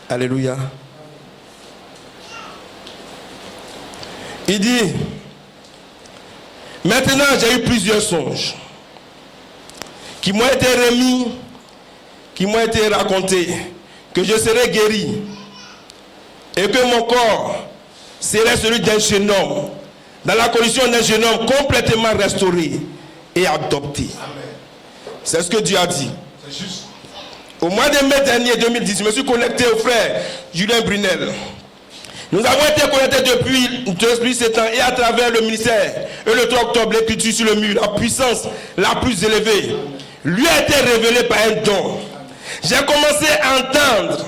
[SPEAKER 1] Alléluia. Il dit, maintenant j'ai eu plusieurs songes qui m'ont été remis, qui m'ont été racontés, que je serai guéri et que mon corps serait celui d'un jeune homme, dans la condition d'un jeune homme complètement restauré et adopté. C'est ce que Dieu a dit. Au mois de mai dernier 2010, je me suis connecté au frère Julien Brunel. Nous avons été connectés depuis 7 ans et à travers le ministère et le 3 octobre, l'écriture sur le mur, la puissance la plus élevée lui a été révélée par un don. J'ai commencé à entendre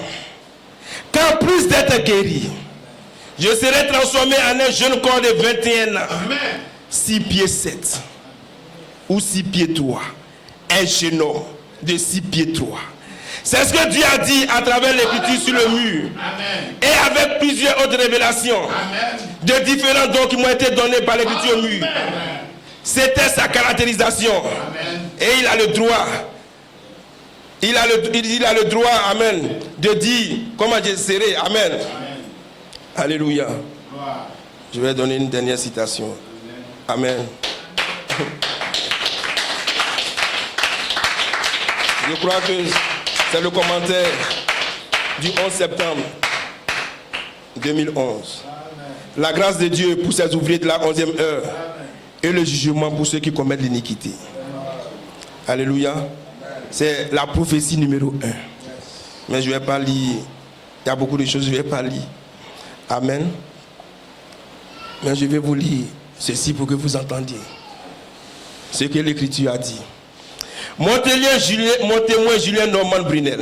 [SPEAKER 1] qu'en plus d'être guéri, je serai transformé en un jeune corps de 21 ans. Amen. 6 pieds 7 ou 6 pieds 3. Un jeune homme de 6 pieds 3. C'est ce que Dieu a dit à travers l'écriture sur le mur. Amen. Et avec plusieurs autres révélations. Amen. De différents dons qui m'ont été donnés par l'écriture au mur. Amen. C'était sa caractérisation. Amen. Et il a le droit. Il a le droit, amen, de dire comment je serai. Amen. Amen. Alléluia. Gloire. Je vais donner une dernière citation. Amen. Je crois que c'est le commentaire du 11 septembre 2011. Amen. La grâce de Dieu pour ses ouvriers de la 11e heure. Amen. Et le jugement pour ceux qui commettent l'iniquité. Alléluia. C'est la prophétie numéro 1. Mais je ne vais pas lire. Il y a beaucoup de choses que je ne vais pas lire. Amen. Mais je vais vous lire ceci pour que vous entendiez ce que l'Écriture a dit. Mon témoin Julien Norman Brunel,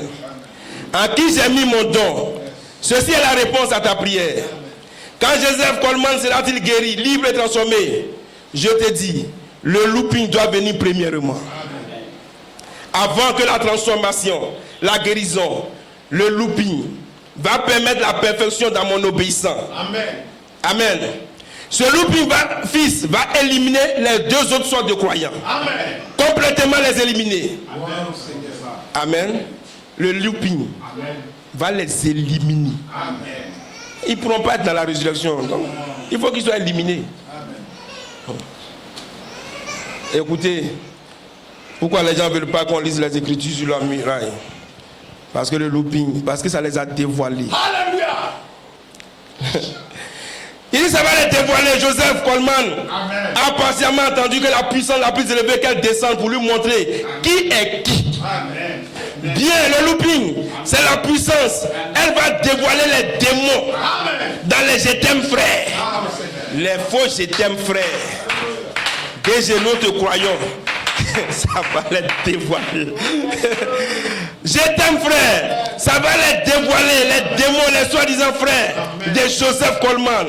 [SPEAKER 1] en qui j'ai mis mon don. Ceci est la réponse à ta prière. Quand Joseph Coleman sera-t-il guéri, libre et transformé? Je te dis, le looping doit venir premièrement. Avant que la transformation, la guérison, le looping va permettre la perfection dans mon obéissance. Amen. Amen. Ce looping fils va éliminer les deux autres sortes de croyants. Amen. Complètement les éliminer. Amen. Amen. Le looping va les éliminer. Amen. Ils ne pourront pas être dans la résurrection. Donc, il faut qu'ils soient éliminés. Amen. Écoutez, pourquoi les gens ne veulent pas qu'on lise les Écritures sur la muraille? Parce que le looping, parce que ça les a dévoilés. Alléluia. Il dit ça va les dévoiler. Joseph Coleman a patiemment attendu que la puissance la plus élevée qu'elle descende pour lui montrer qui est qui. Amen. Bien, le looping, c'est la puissance. Elle va dévoiler les démons dans les je t'aime frère. Les faux je t'aime frère. Des genoux te croyons. Ça va les dévoiler. Je t'aime frère. Ça va les dévoiler, les démons, les soi-disant frères de Joseph Coleman.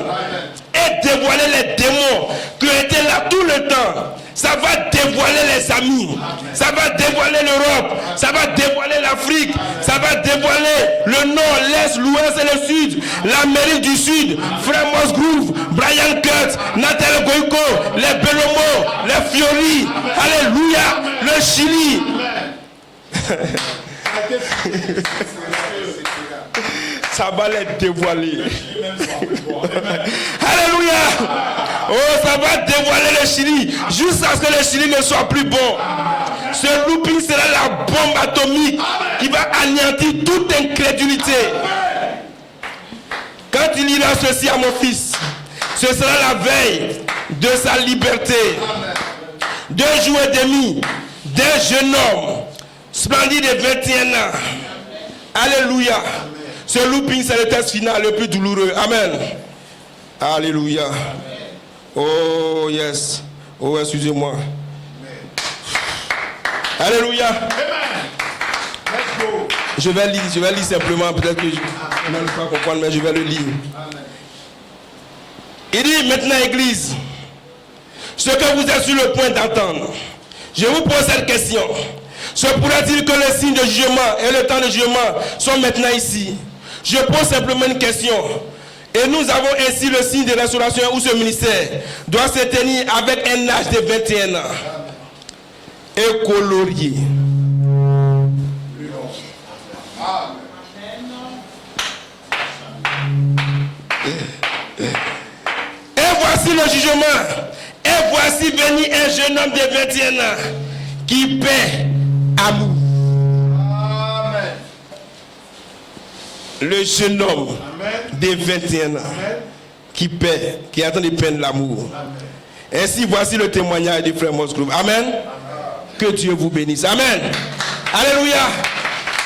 [SPEAKER 1] Et dévoiler les démons qui étaient là tout le temps. Ça va dévoiler les amis. Ça va dévoiler l'Europe. Ça va dévoiler l'Afrique. Ça va dévoiler le nord, l'est, l'ouest et le sud. L'Amérique du Sud. Frère Mosgroove, Brian Kurt, Natal Goïko, les Belomo, les Fiori. Alléluia. Le Chili. Ça va les dévoiler. Alléluia. Oh, ça va dévoiler le Chili jusqu'à ce que le Chili ne soit plus bon. Ce looping sera la bombe atomique qui va anéantir toute incrédulité. Quand il ira ceci à mon fils, ce sera la veille de sa liberté. 2 jours et demi d'un jeune homme splendide de 21 ans. Alléluia. Ce looping, c'est le test final le plus douloureux. Amen. Alléluia. Oh, yes. Oh, excusez-moi. Alléluia. Je vais lire simplement. Peut-être que je ne vais pas comprendre, mais je vais le lire. Il dit maintenant, Église, ce que vous êtes sur le point d'entendre, je vous pose cette question. Se pourrait-il que le signe de jugement et le temps de jugement sont maintenant ici? Je pose simplement une question. Et nous avons ainsi le signe de restauration où ce ministère doit se tenir avec un âge de 21 ans. Et colorié. Et voici le jugement. Et voici venir un jeune homme de 21 ans qui paie amour. Le jeune homme de 21 ans qui paie, qui attend de peine l'amour. Ainsi, voici le témoignage du frère Mosgroove. Amen. Que Dieu vous bénisse. Amen. Alléluia.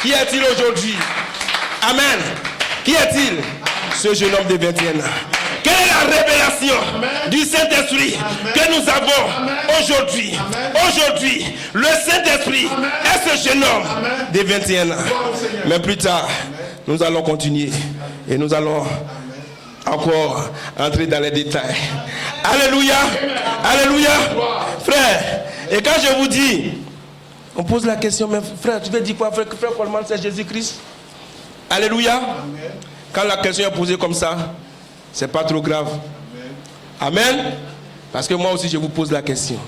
[SPEAKER 1] Qui est-il aujourd'hui? Amen. Qui est-il? Ce jeune homme de 21 ans. Quelle est la révélation du Saint-Esprit que nous avons aujourd'hui? Aujourd'hui, le Saint-Esprit est ce jeune homme de 21 ans. Mais plus tard, nous allons continuer et nous allons encore entrer dans les détails. Alléluia. Alléluia. Frère, et quand je vous dis, on pose la question, mais frère, tu veux dire quoi? Frère Coleman, c'est Jésus-Christ? Alléluia. Quand la question est posée comme ça, c'est pas trop grave. Amen. Parce que moi aussi, je vous pose la question.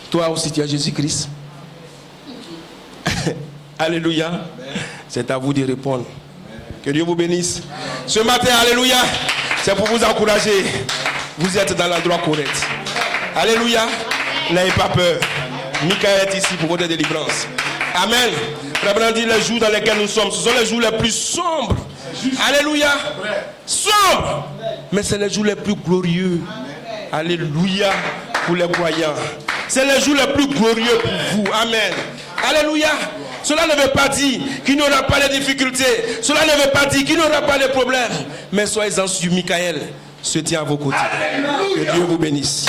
[SPEAKER 1] Toi aussi, tu as Jésus-Christ? Alléluia. C'est à vous de répondre. Que Dieu vous bénisse. Ce matin, alléluia, c'est pour vous encourager. Vous êtes dans l'endroit correct. Alléluia. N'ayez pas peur. Michael est ici pour votre délivrance. Amen. Frère Branham dit les jours dans lesquels nous sommes, ce sont les jours les plus sombres. Alléluia. Sombres. Mais c'est les jours les plus glorieux. Alléluia. Pour les croyants. C'est les jours les plus glorieux pour vous. Amen. Alléluia. Cela ne veut pas dire qu'il n'y aura pas de difficultés. Cela ne veut pas dire qu'il n'y aura pas de problèmes. Mais soyez-en sûrs, Michael se tient à vos côtés. Que Dieu vous bénisse.